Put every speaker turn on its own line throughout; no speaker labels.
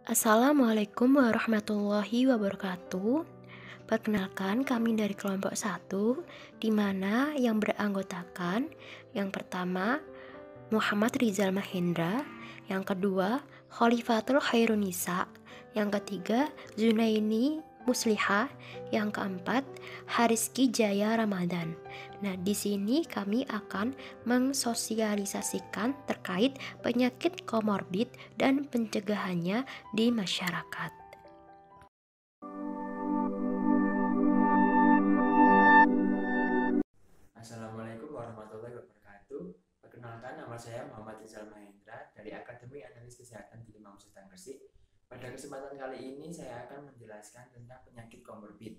Assalamualaikum warahmatullahi wabarakatuh. Perkenalkan, kami dari kelompok 1, di mana yang beranggotakan yang pertama Muhammad Rizal Mahendra, yang kedua Khalifatul Khairunisa, yang ketiga Zunaini Musliha, yang keempat Hariski Jaya Ramadan. Nah, di sini kami akan mensosialisasikan terkait penyakit komorbid dan pencegahannya di masyarakat.
Assalamualaikum warahmatullahi wabarakatuh. Perkenalkan, nama saya Muhammad Rizal Mahendra dari Akademi Analis Kesehatan di Imam Sunan Gresik. Pada kesempatan kali ini saya akan menjelaskan tentang penyakit komorbid.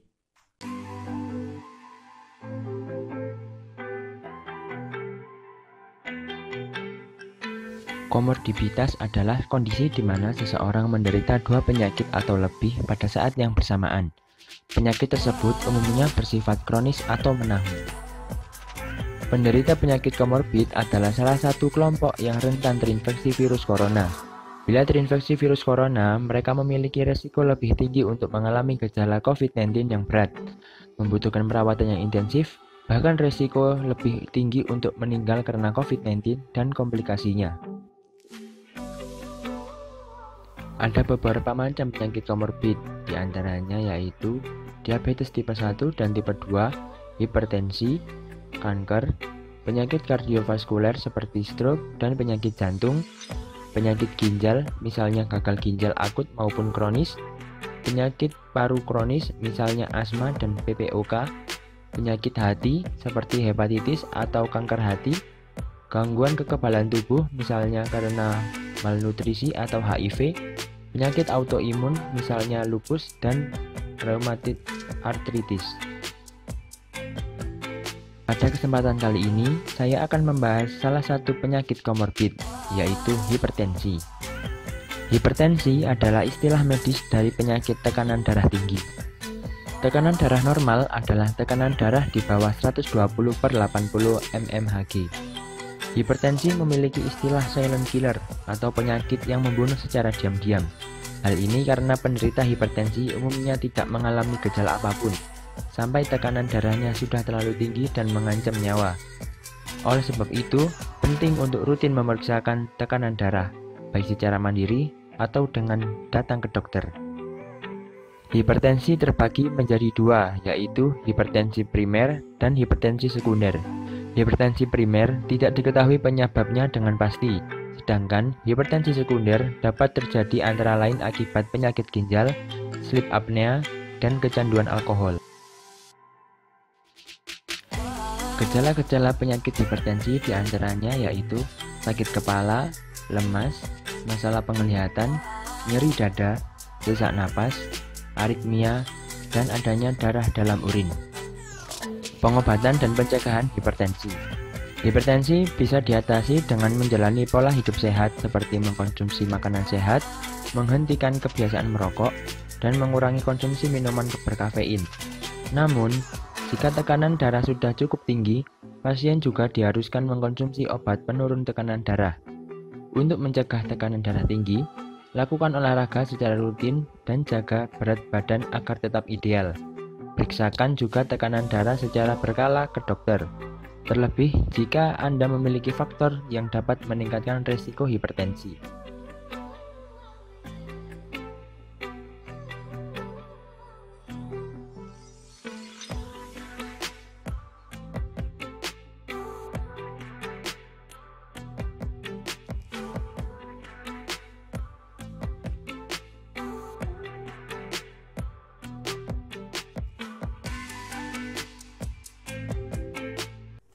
Komorbiditas adalah kondisi di mana seseorang menderita dua penyakit atau lebih pada saat yang bersamaan. Penyakit tersebut umumnya bersifat kronis atau menahun. Penderita penyakit komorbid adalah salah satu kelompok yang rentan terinfeksi virus corona. Bila terinfeksi virus corona, mereka memiliki resiko lebih tinggi untuk mengalami gejala COVID-19 yang berat, membutuhkan perawatan yang intensif, bahkan resiko lebih tinggi untuk meninggal karena COVID-19 dan komplikasinya. Ada beberapa macam penyakit komorbid, diantaranya yaitu diabetes tipe 1 dan tipe 2, hipertensi, kanker, penyakit kardiovaskuler seperti stroke dan penyakit jantung, penyakit ginjal misalnya gagal ginjal akut maupun kronis, penyakit paru kronis misalnya asma dan PPOK, penyakit hati seperti hepatitis atau kanker hati, gangguan kekebalan tubuh misalnya karena malnutrisi atau HIV, penyakit autoimun misalnya lupus dan rheumatoid arthritis. Pada kesempatan kali ini, saya akan membahas salah satu penyakit komorbid, yaitu hipertensi. Hipertensi adalah istilah medis dari penyakit tekanan darah tinggi. Tekanan darah normal adalah tekanan darah di bawah 120/80 mmHg. Hipertensi memiliki istilah silent killer atau penyakit yang membunuh secara diam-diam. Hal ini karena penderita hipertensi umumnya tidak mengalami gejala apapun, sampai tekanan darahnya sudah terlalu tinggi dan mengancam nyawa. Oleh sebab itu, penting untuk rutin memeriksakan tekanan darah, baik secara mandiri atau dengan datang ke dokter. Hipertensi terbagi menjadi dua, yaitu hipertensi primer dan hipertensi sekunder. Hipertensi primer tidak diketahui penyebabnya dengan pasti, sedangkan hipertensi sekunder dapat terjadi antara lain akibat penyakit ginjal, sleep apnea, dan kecanduan alkohol. Gejala-gejala penyakit hipertensi diantaranya yaitu sakit kepala, lemas, masalah penglihatan, nyeri dada, sesak napas, aritmia, dan adanya darah dalam urin. Pengobatan dan pencegahan hipertensi. Hipertensi bisa diatasi dengan menjalani pola hidup sehat seperti mengkonsumsi makanan sehat, menghentikan kebiasaan merokok, dan mengurangi konsumsi minuman berkafein. Namun, jika tekanan darah sudah cukup tinggi, pasien juga diharuskan mengkonsumsi obat penurun tekanan darah. Untuk mencegah tekanan darah tinggi, lakukan olahraga secara rutin dan jaga berat badan agar tetap ideal. Periksakan juga tekanan darah secara berkala ke dokter. Terlebih jika Anda memiliki faktor yang dapat meningkatkan risiko hipertensi.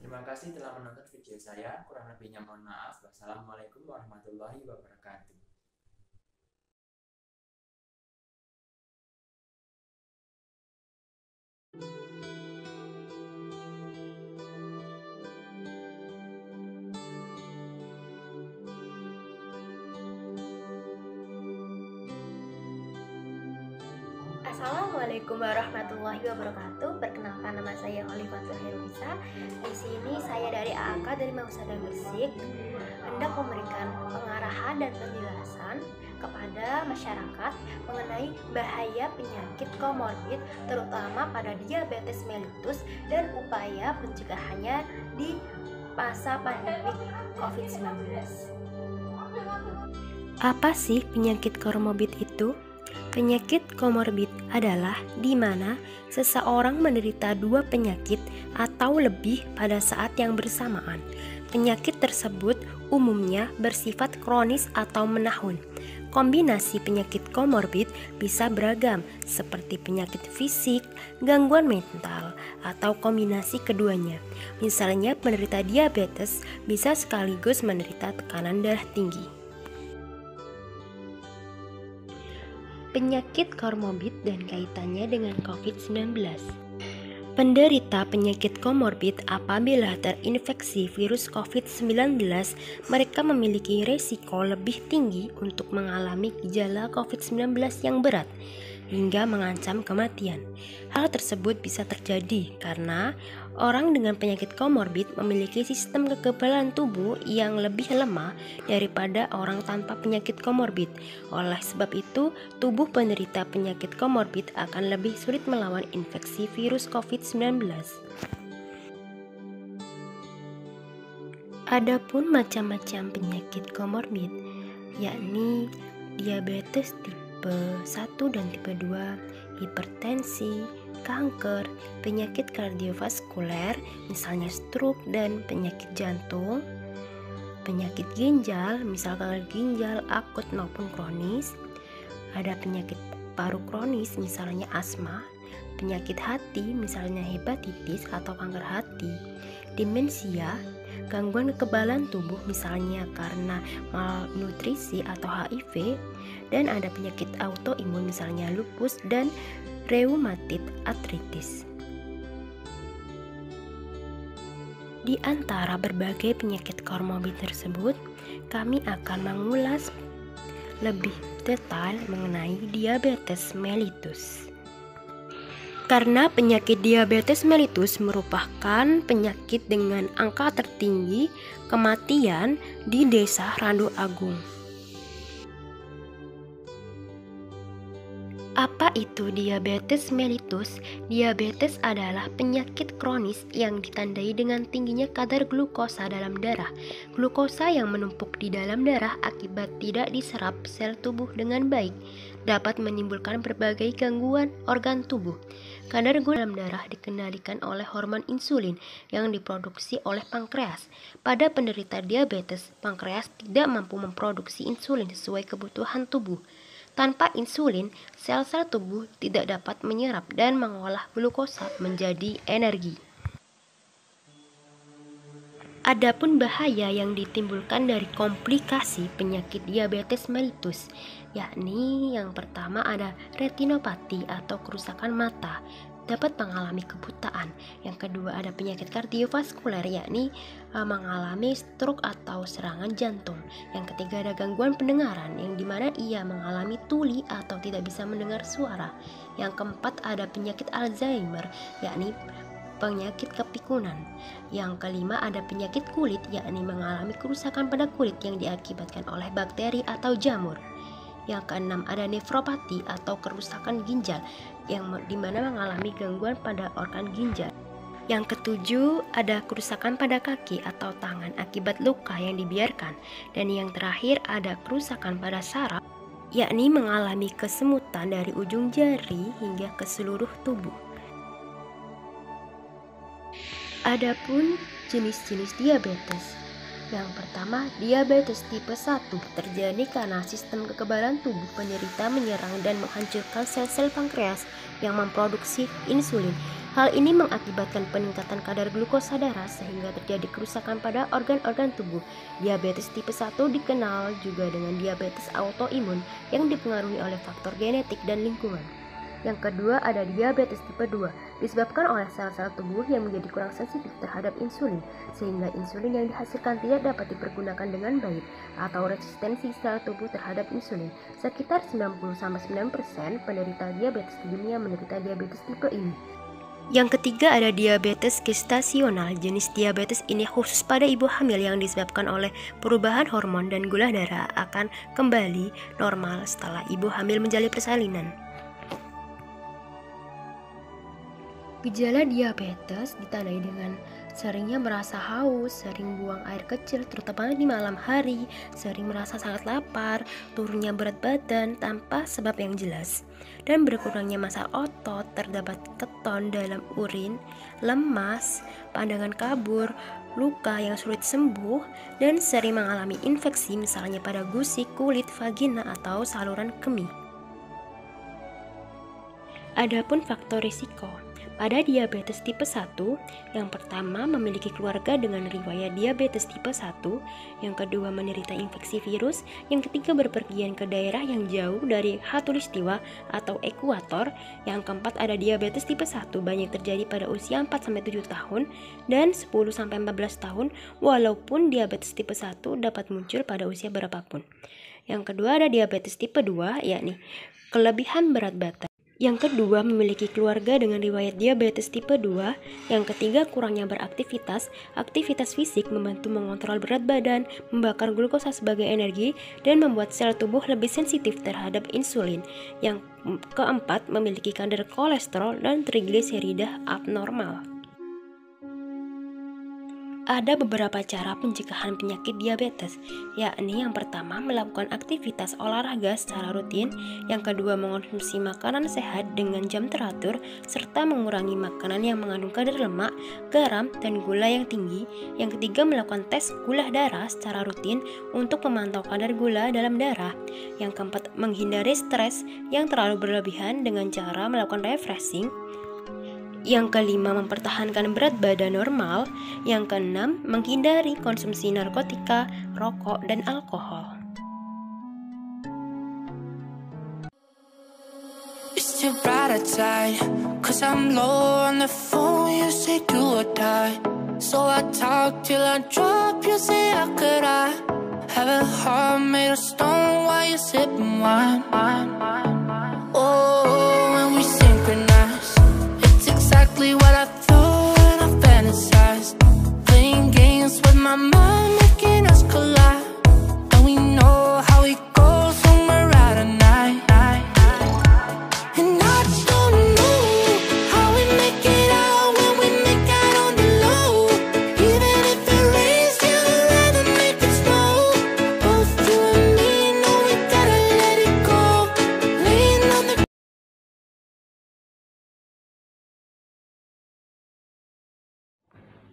Terima kasih telah menonton video saya. Kurang lebihnya mohon maaf. Wassalamualaikum warahmatullahi wabarakatuh.
Assalamualaikum warahmatullahi wabarakatuh. Perkenalkan, nama saya Khalifatul Heruisa. Di sini saya dari AAK dari Mausada Gresik hendak memberikan pengarahan dan penjelasan kepada masyarakat mengenai bahaya penyakit komorbid, terutama pada diabetes mellitus dan upaya pencegahannya di masa pandemi COVID-19. Apa sih penyakit komorbid itu? Penyakit komorbid adalah di mana seseorang menderita dua penyakit atau lebih pada saat yang bersamaan. Penyakit tersebut umumnya bersifat kronis atau menahun. Kombinasi penyakit komorbid bisa beragam, seperti penyakit fisik, gangguan mental, atau kombinasi keduanya. Misalnya, penderita diabetes bisa sekaligus menderita tekanan darah tinggi. Penyakit komorbid dan kaitannya dengan COVID-19. Penderita penyakit komorbid apabila terinfeksi virus COVID-19, mereka memiliki resiko lebih tinggi untuk mengalami gejala COVID-19 yang berat hingga mengancam kematian. Hal tersebut bisa terjadi karena orang dengan penyakit komorbid memiliki sistem kekebalan tubuh yang lebih lemah daripada orang tanpa penyakit komorbid. Oleh sebab itu, tubuh penderita penyakit komorbid akan lebih sulit melawan infeksi virus COVID-19. Adapun macam-macam penyakit komorbid, yakni diabetes tipe 1 dan tipe 2, hipertensi, kanker, penyakit kardiovaskuler, misalnya stroke dan penyakit jantung, penyakit ginjal, misalkan ginjal akut maupun kronis, ada penyakit paru kronis, misalnya asma, penyakit hati, misalnya hepatitis atau kanker hati, demensia, gangguan kekebalan tubuh, misalnya karena malnutrisi atau HIV, dan ada penyakit autoimun, misalnya lupus dan reumatit artritis. Di antara berbagai penyakit komorbid tersebut, kami akan mengulas lebih detail mengenai diabetes mellitus. Karena penyakit diabetes mellitus merupakan penyakit dengan angka tertinggi kematian di Desa Randu Agung. Apa itu diabetes mellitus? Diabetes adalah penyakit kronis yang ditandai dengan tingginya kadar glukosa dalam darah. Glukosa yang menumpuk di dalam darah akibat tidak diserap sel tubuh dengan baik dapat menimbulkan berbagai gangguan organ tubuh. Kadar gula dalam darah dikendalikan oleh hormon insulin yang diproduksi oleh pankreas. Pada penderita diabetes, pankreas tidak mampu memproduksi insulin sesuai kebutuhan tubuh. Tanpa insulin, sel-sel tubuh tidak dapat menyerap dan mengolah glukosa menjadi energi. Adapun bahaya yang ditimbulkan dari komplikasi penyakit diabetes mellitus, yakni yang pertama ada retinopati atau kerusakan mata, dapat mengalami kebutaan. Yang kedua ada penyakit kardiovaskuler, yakni mengalami stroke atau serangan jantung. Yang ketiga ada gangguan pendengaran, yang dimana ia mengalami tuli atau tidak bisa mendengar suara. Yang keempat ada penyakit Alzheimer, yakni penyakit kepikunan. Yang kelima ada penyakit kulit, yakni mengalami kerusakan pada kulit yang diakibatkan oleh bakteri atau jamur. Yang keenam ada nefropati atau kerusakan ginjal, yang dimana mengalami gangguan pada organ ginjal. Yang ketujuh ada kerusakan pada kaki atau tangan akibat luka yang dibiarkan. Dan yang terakhir ada kerusakan pada saraf, yakni mengalami kesemutan dari ujung jari hingga ke seluruh tubuh. Adapun jenis-jenis diabetes. Yang pertama, diabetes tipe 1 terjadi karena sistem kekebalan tubuh penderita menyerang dan menghancurkan sel-sel pankreas yang memproduksi insulin. Hal ini mengakibatkan peningkatan kadar glukosa darah sehingga terjadi kerusakan pada organ-organ tubuh. Diabetes tipe 1 dikenal juga dengan diabetes autoimun yang dipengaruhi oleh faktor genetik dan lingkungan. Yang kedua ada diabetes tipe 2, disebabkan oleh sel-sel tubuh yang menjadi kurang sensitif terhadap insulin, sehingga insulin yang dihasilkan tidak dapat dipergunakan dengan baik, atau resistensi sel tubuh terhadap insulin. Sekitar 90-9% penderita diabetes di dunia menderita diabetes tipe ini. Yang ketiga ada diabetes gestasional. Jenis diabetes ini khusus pada ibu hamil yang disebabkan oleh perubahan hormon dan gula darah akan kembali normal setelah ibu hamil menjalani persalinan. Gejala diabetes ditandai dengan seringnya merasa haus, sering buang air kecil terutama di malam hari, sering merasa sangat lapar, turunnya berat badan tanpa sebab yang jelas, dan berkurangnya massa otot, terdapat keton dalam urin, lemas, pandangan kabur, luka yang sulit sembuh, dan sering mengalami infeksi misalnya pada gusi, kulit, vagina, atau saluran kemih. Adapun faktor risiko pada diabetes tipe 1, yang pertama memiliki keluarga dengan riwayat diabetes tipe 1, yang kedua menderita infeksi virus, yang ketiga berpergian ke daerah yang jauh dari khatulistiwa atau ekuator, yang keempat ada diabetes tipe 1 banyak terjadi pada usia 4-7 tahun dan 10-14 tahun, walaupun diabetes tipe 1 dapat muncul pada usia berapapun. Yang kedua ada diabetes tipe 2, yakni kelebihan berat badan. Yang kedua, memiliki keluarga dengan riwayat diabetes tipe 2. Yang ketiga, kurangnya beraktivitas. Aktivitas fisik membantu mengontrol berat badan, membakar glukosa sebagai energi, dan membuat sel tubuh lebih sensitif terhadap insulin. Yang keempat, memiliki kadar kolesterol dan trigliserida abnormal. Ada beberapa cara pencegahan penyakit diabetes, yakni yang pertama melakukan aktivitas olahraga secara rutin, yang kedua mengonsumsi makanan sehat dengan jam teratur, serta mengurangi makanan yang mengandung kadar lemak, garam, dan gula yang tinggi, yang ketiga melakukan tes gula darah secara rutin untuk memantau kadar gula dalam darah, yang keempat menghindari stres yang terlalu berlebihan dengan cara melakukan refreshing, yang kelima mempertahankan berat badan normal, yang keenam menghindari konsumsi narkotika, rokok, dan alkohol.
It's too bright outside, 'cause I'm low on the phone. You say do or die, so I talk till I drop. You say how could I have a heart made of stone while you're sipping wine. Oh, when we synchronize, it's exactly what I thought and I fantasized. Playing games with my mind, making us collide. And we know how it goes when we're out at night. And I don't know how we make it out when we make out on the low. Even if it rains, you'd rather make it snow. Both you and me know we gotta let it go. Laying on the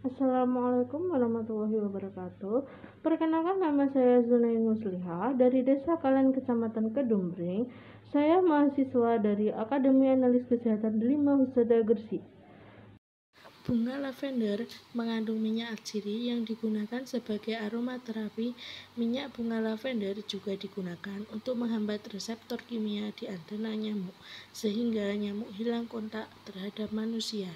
Assalamualaikum warahmatullahi wabarakatuh. Perkenalkan, nama saya Zunain Musliha dari Desa Kalen, Kecamatan Kedumbreng. Saya mahasiswa dari Akademi Analis Kesehatan 5 Husada Gresik. Bunga lavender mengandung minyak argiri yang digunakan sebagai aromaterapi. Minyak bunga lavender juga digunakan untuk menghambat reseptor kimia di antena nyamuk, sehingga nyamuk hilang kontak terhadap manusia.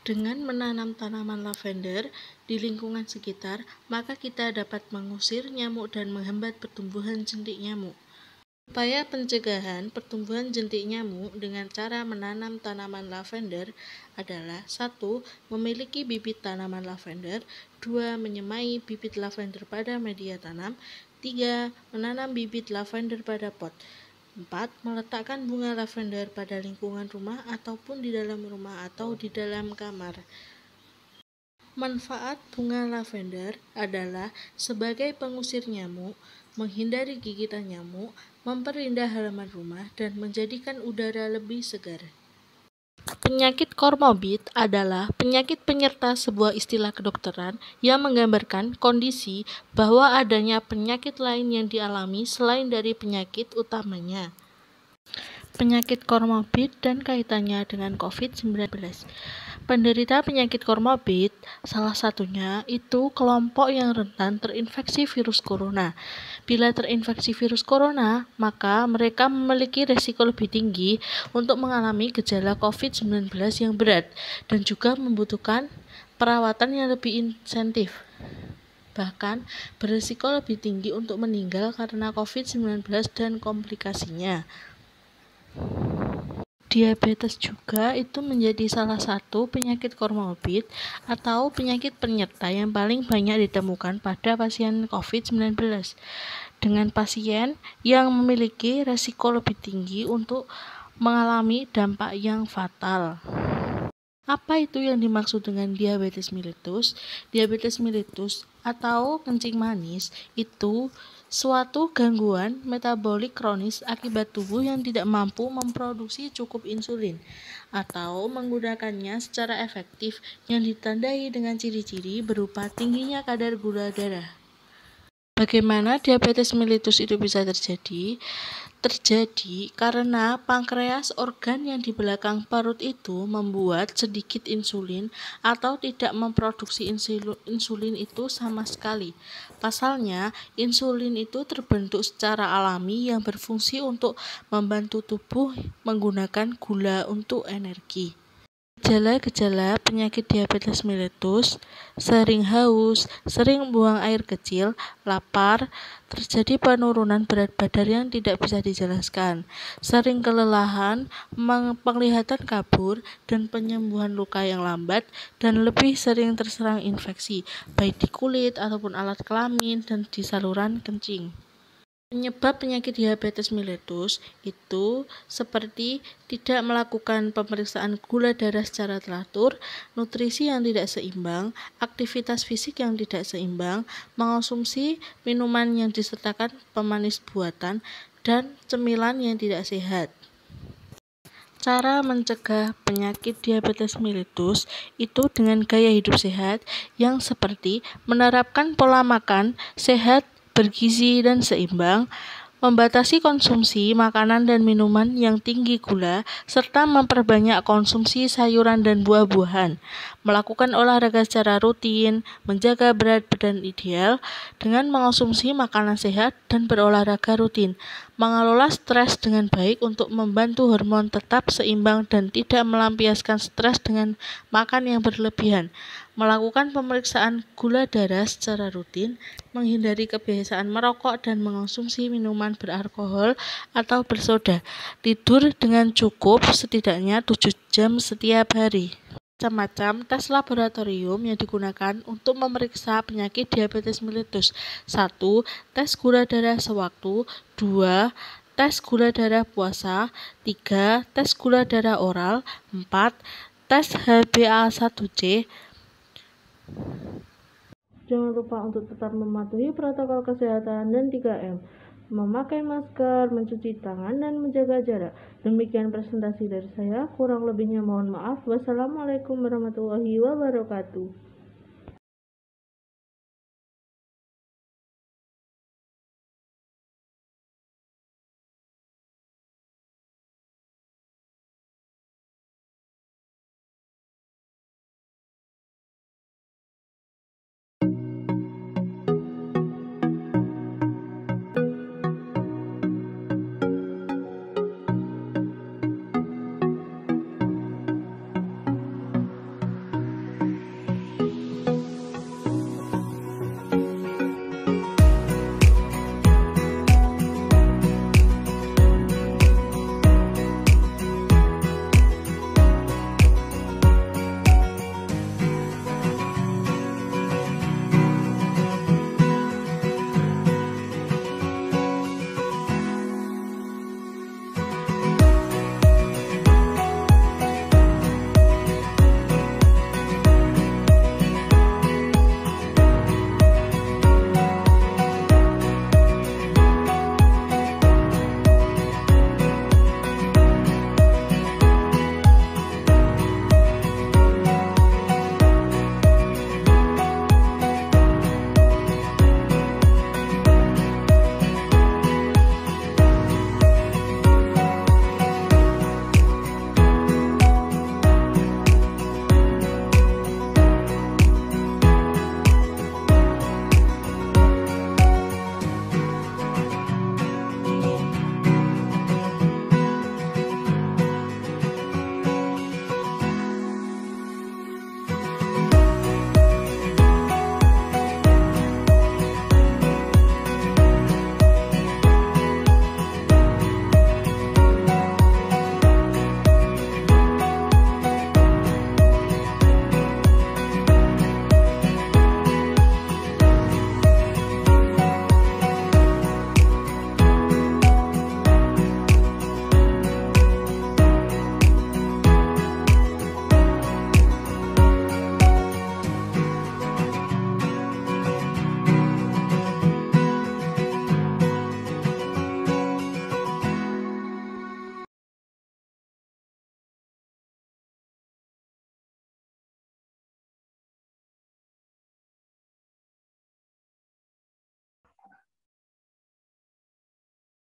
Dengan menanam tanaman lavender di lingkungan sekitar, maka kita dapat mengusir nyamuk dan menghambat pertumbuhan jentik nyamuk. Upaya pencegahan pertumbuhan jentik nyamuk dengan cara menanam tanaman lavender adalah 1. Memiliki bibit tanaman lavender, 2. Menyemai bibit lavender pada media tanam, 3. Menanam bibit lavender pada pot, 4. Meletakkan bunga lavender pada lingkungan rumah ataupun di dalam rumah atau di dalam kamar. Manfaat bunga lavender adalah sebagai pengusir nyamuk, menghindari gigitan nyamuk, memperindah halaman rumah, dan menjadikan udara lebih segar. Penyakit komorbid adalah penyakit penyerta sebuah istilah kedokteran yang menggambarkan kondisi bahwa adanya penyakit lain yang dialami selain dari penyakit utamanya. Penyakit komorbid dan kaitannya dengan COVID-19. Penderita penyakit komorbid, salah satunya itu kelompok yang rentan terinfeksi virus corona. Bila terinfeksi virus corona, maka mereka memiliki risiko lebih tinggi untuk mengalami gejala COVID-19 yang berat dan juga membutuhkan perawatan yang lebih intensif. Bahkan berisiko lebih tinggi untuk meninggal karena COVID-19 dan komplikasinya. Diabetes juga itu menjadi salah satu penyakit komorbid atau penyakit penyerta yang paling banyak ditemukan pada pasien COVID-19, dengan pasien yang memiliki risiko lebih tinggi untuk mengalami dampak yang fatal. Apa itu yang dimaksud dengan diabetes mellitus? Diabetes mellitus atau kencing manis itu suatu gangguan metabolik kronis akibat tubuh yang tidak mampu memproduksi cukup insulin atau menggunakannya secara efektif yang ditandai dengan ciri-ciri berupa tingginya kadar gula darah. Bagaimana diabetes mellitus itu bisa terjadi? Terjadi karena pankreas, organ yang di belakang perut itu, membuat sedikit insulin atau tidak memproduksi insulin itu sama sekali. Pasalnya, insulin itu terbentuk secara alami yang berfungsi untuk membantu tubuh menggunakan gula untuk energi. Gejala-gejala penyakit diabetes mellitus: sering haus, sering buang air kecil, lapar, terjadi penurunan berat badan yang tidak bisa dijelaskan, sering kelelahan, penglihatan kabur, dan penyembuhan luka yang lambat, dan lebih sering terserang infeksi, baik di kulit ataupun alat kelamin dan di saluran kencing. Penyebab penyakit diabetes mellitus itu seperti tidak melakukan pemeriksaan gula darah secara teratur, nutrisi yang tidak seimbang, aktivitas fisik yang tidak seimbang, mengonsumsi minuman yang disertakan pemanis buatan, dan cemilan yang tidak sehat. Cara mencegah penyakit diabetes mellitus itu dengan gaya hidup sehat yang seperti menerapkan pola makan sehat, bergizi dan seimbang, membatasi konsumsi makanan dan minuman yang tinggi gula, serta memperbanyak konsumsi sayuran dan buah-buahan, melakukan olahraga secara rutin, menjaga berat badan ideal dengan mengonsumsi makanan sehat dan berolahraga rutin, mengelola stres dengan baik untuk membantu hormon tetap seimbang dan tidak melampiaskan stres dengan makan yang berlebihan, melakukan pemeriksaan gula darah secara rutin, menghindari kebiasaan merokok dan mengonsumsi minuman beralkohol atau bersoda, tidur dengan cukup setidaknya 7 jam setiap hari. Macam-macam tes laboratorium yang digunakan untuk memeriksa penyakit diabetes mellitus. 1. Tes gula darah sewaktu. 2. Tes gula darah puasa. 3. Tes gula darah oral. 4. Tes HbA1c. Jangan lupa untuk tetap mematuhi protokol kesehatan dan 3M. Memakai masker, mencuci tangan, dan menjaga jarak. Demikian presentasi dari saya, kurang lebihnya mohon maaf. Wassalamualaikum warahmatullahi wabarakatuh.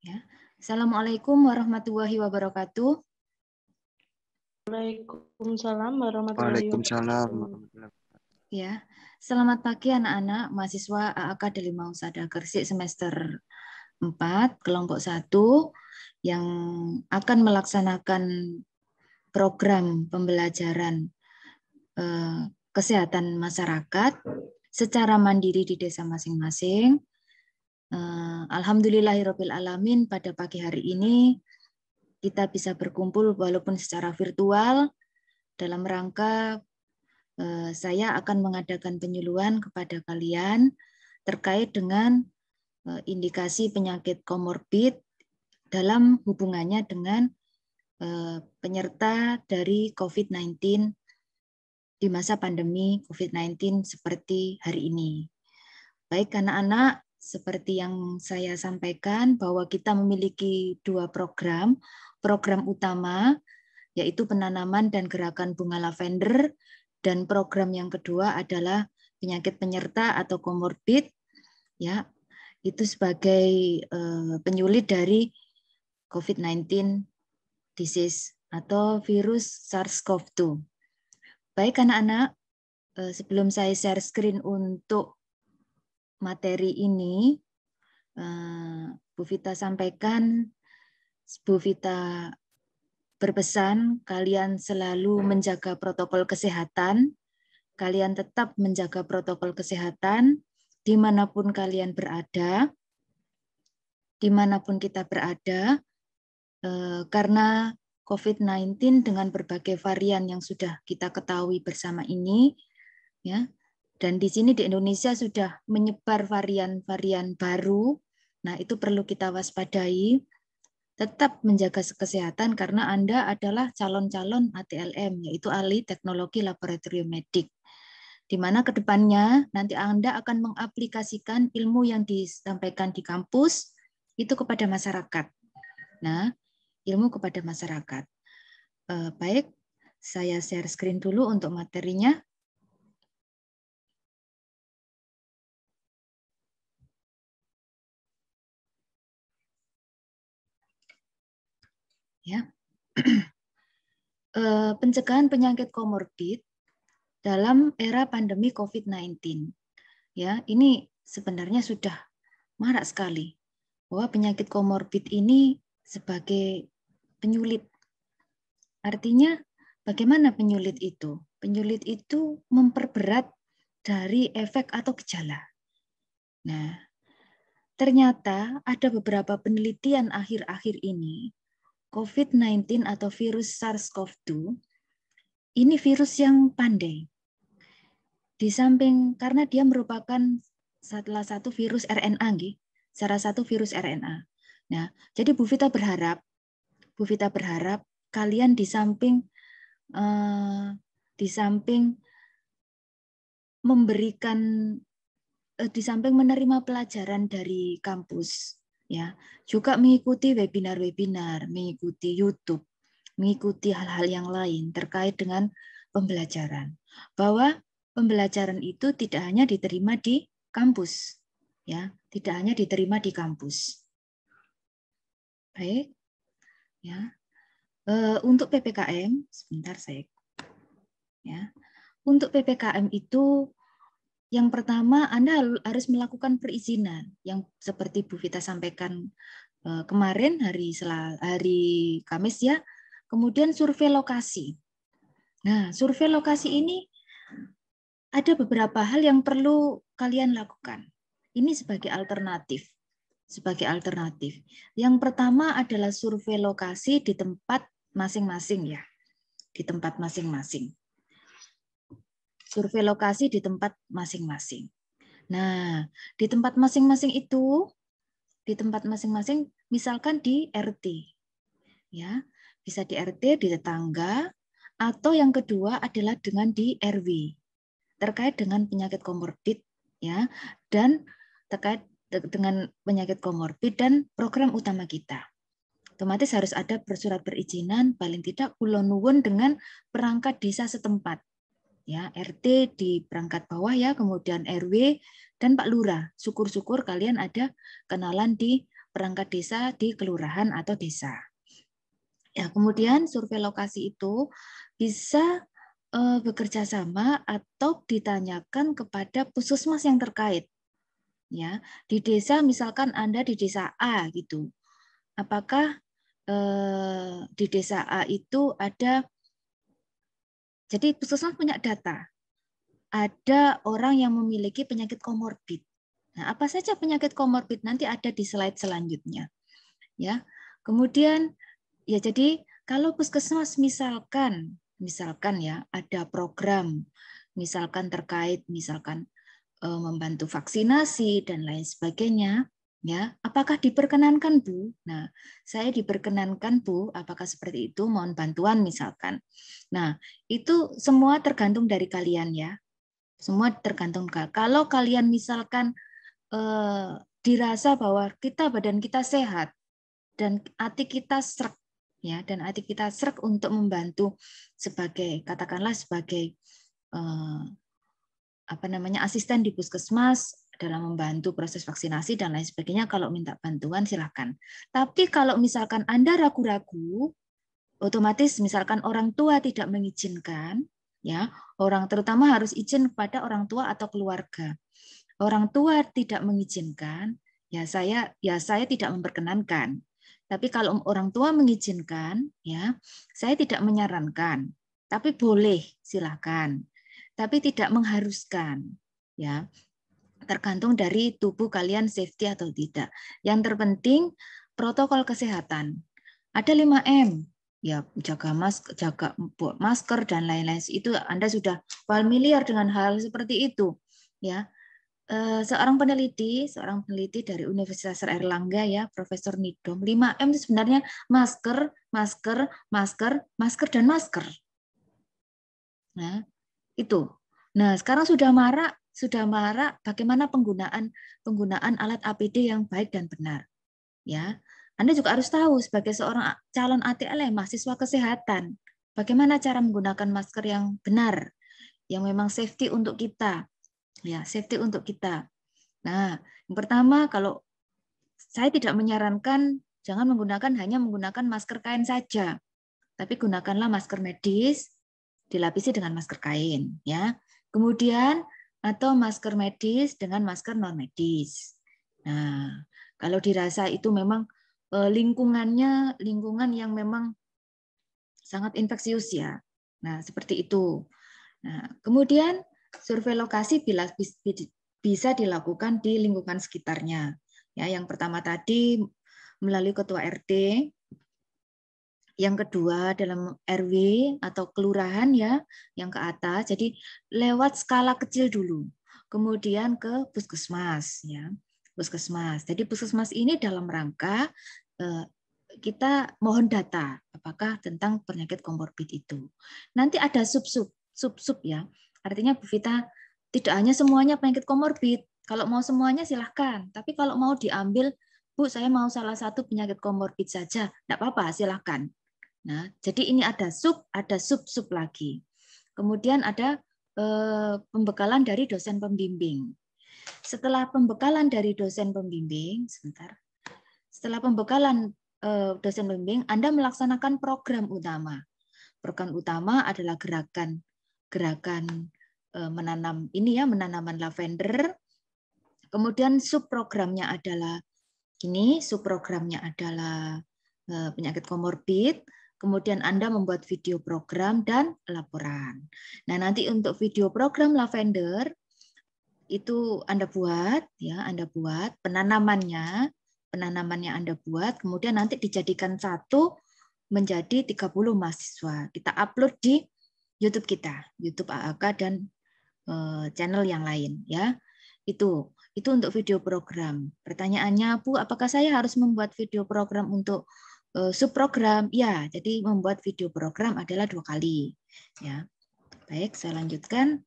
Ya. Assalamualaikum warahmatullahi wabarakatuh.
Waalaikumsalam warahmatullahi wabarakatuh.
Ya, selamat pagi anak-anak mahasiswa AAK Delima Husada Gresik semester 4 kelompok 1 yang akan melaksanakan program pembelajaran kesehatan masyarakat secara mandiri di desa masing-masing. Alhamdulillahirabbil alamin, pada pagi hari ini kita bisa berkumpul walaupun secara virtual dalam rangka saya akan mengadakan penyuluhan kepada kalian terkait dengan indikasi penyakit komorbid dalam hubungannya dengan penyerta dari COVID-19 di masa pandemi COVID-19 seperti hari ini. Baik anak-anak, seperti yang saya sampaikan bahwa kita memiliki 2 program. Program utama yaitu penanaman dan gerakan bunga lavender, dan program yang kedua adalah penyakit penyerta atau komorbid, ya, itu sebagai penyulit dari COVID-19 disease atau virus SARS-CoV-2. Baik anak-anak, sebelum saya share screen untuk materi ini, Bu Vita sampaikan, Bu Vita berpesan kalian selalu menjaga protokol kesehatan, kalian tetap menjaga protokol kesehatan dimanapun kalian berada, dimanapun kita berada, karena COVID-19 dengan berbagai varian yang sudah kita ketahui bersama ini, ya. Dan di sini di Indonesia sudah menyebar varian-varian baru. Nah, itu perlu kita waspadai. Tetap menjaga kesehatan karena Anda adalah calon-calon ATLM, yaitu ahli teknologi laboratorium medik. Di mana ke depannya nanti Anda akan mengaplikasikan ilmu yang disampaikan di kampus itu kepada masyarakat. Nah, ilmu kepada masyarakat. Baik, saya share screen dulu untuk materinya. Ya. Pencegahan penyakit komorbid dalam era pandemi COVID-19. Ya, ini sebenarnya sudah marak sekali bahwa penyakit komorbid ini sebagai penyulit. Artinya bagaimana penyulit itu? Penyulit itu memperberat dari efek atau gejala. Nah, ternyata ada beberapa penelitian akhir-akhir ini COVID-19 atau virus SARS-CoV-2 ini virus yang pandai. Di samping karena dia merupakan salah satu virus RNA, salah satu virus RNA. Nah, jadi Bu Vita berharap kalian di samping memberikan, di samping menerima pelajaran dari kampus, ya, juga mengikuti webinar-webinar, mengikuti YouTube, mengikuti hal-hal yang lain terkait dengan pembelajaran. Bahwa pembelajaran itu tidak hanya diterima di kampus, ya, tidak hanya diterima di kampus. Baik, ya. Untuk PPKM, sebentar saya, ya. Untuk PPKM itu yang pertama, Anda harus melakukan perizinan yang seperti Bu Vita sampaikan kemarin hari Kamis, ya. Kemudian survei lokasi. Nah, survei lokasi ini ada beberapa hal yang perlu kalian lakukan. Ini sebagai alternatif. Yang pertama adalah survei lokasi di tempat masing-masing, ya. Di tempat masing-masing. Survei lokasi di tempat masing-masing. Nah, di tempat masing-masing itu, misalkan di RT, ya, bisa di RT, di tetangga, atau yang kedua adalah dengan di RW, terkait dengan penyakit komorbid, ya, dan terkait dengan penyakit komorbid dan program utama kita. Otomatis harus ada surat perizinan, paling tidak kula nuwun dengan perangkat desa setempat. Ya, RT di perangkat bawah, ya, kemudian RW dan Pak Lurah. Syukur-syukur kalian ada kenalan di perangkat desa di kelurahan atau desa. Ya, kemudian survei lokasi itu bisa bekerja sama atau ditanyakan kepada puskesmas yang terkait. Ya, di desa misalkan Anda di desa A gitu. Apakah di desa A itu ada, jadi puskesmas punya data, ada orang yang memiliki penyakit komorbid. Nah, apa saja penyakit komorbid nanti ada di slide selanjutnya. Ya, kemudian ya jadi kalau puskesmas misalkan ya ada program misalkan terkait misalkan membantu vaksinasi dan lain sebagainya, ya, apakah diperkenankan Bu? Nah, saya diperkenankan Bu, apakah seperti itu? Mohon bantuan misalkan. Nah, itu semua tergantung dari kalian ya. Semua tergantung kalau kalian misalkan dirasa bahwa badan kita sehat dan hati kita srek ya, dan hati kita srek untuk membantu sebagai katakanlah sebagai asisten di puskesmas dalam membantu proses vaksinasi dan lain sebagainya, kalau minta bantuan silahkan. Tapi kalau misalkan Anda ragu-ragu, otomatis misalkan orang tua tidak mengizinkan, ya, orang terutama harus izin kepada orang tua atau keluarga. Orang tua tidak mengizinkan, ya saya tidak memperkenankan. Tapi kalau orang tua mengizinkan, ya, saya tidak menyarankan. Tapi boleh, silahkan. Tapi tidak mengharuskan, ya, tergantung dari tubuh kalian safety atau tidak. Yang terpenting protokol kesehatan. Ada 5M, ya, jaga masker dan lain-lain. Itu Anda sudah familiar dengan hal seperti itu, ya. Seorang peneliti dari Universitas Airlangga ya, Profesor Nidom, 5M itu sebenarnya masker, dan masker. Nah, itu. Nah, sekarang sudah marak bagaimana penggunaan alat APD yang baik dan benar. Ya. Anda juga harus tahu sebagai seorang calon ATLM, mahasiswa kesehatan, bagaimana cara menggunakan masker yang benar, yang memang safety untuk kita. Ya, safety untuk kita. Nah, yang pertama, kalau saya tidak menyarankan jangan hanya menggunakan masker kain saja, tapi gunakanlah masker medis dilapisi dengan masker kain, ya. Kemudian atau masker medis dengan masker non medis. Nah, kalau dirasa itu memang lingkungan yang memang sangat infeksius ya. Nah, seperti itu. Nah, kemudian survei lokasi bisa dilakukan di lingkungan sekitarnya. Ya, yang pertama tadi melalui ketua RT, yang kedua dalam RW atau kelurahan ya, yang ke atas. Jadi lewat skala kecil dulu, kemudian ke puskesmas ya, puskesmas. Jadi puskesmas ini dalam rangka kita mohon data apakah tentang penyakit komorbid itu. Nanti ada sub-sub ya. Artinya Bu Vita tidak hanya semuanya penyakit komorbid. Kalau mau semuanya silahkan. Tapi kalau mau diambil, Bu saya mau salah satu penyakit komorbid saja, tidak apa-apa, silahkan. Nah, jadi ini ada sub-sub lagi. Kemudian ada pembekalan dari dosen pembimbing. Setelah pembekalan dari dosen pembimbing, setelah pembekalan dosen pembimbing, Anda melaksanakan program utama. Program utama adalah gerakan menanam menanaman lavender. Kemudian subprogramnya adalah penyakit komorbid. Kemudian Anda membuat video program dan laporan. Nah, nanti untuk video program lavender itu Anda buat penanamannya Anda buat, kemudian nanti dijadikan satu menjadi 30 mahasiswa. Kita upload di YouTube kita, YouTube AAK dan channel yang lain ya. Itu untuk video program. Pertanyaannya, Bu, apakah saya harus membuat video program untuk subprogram? Ya, jadi membuat video program adalah 2 kali ya. Baik, saya lanjutkan.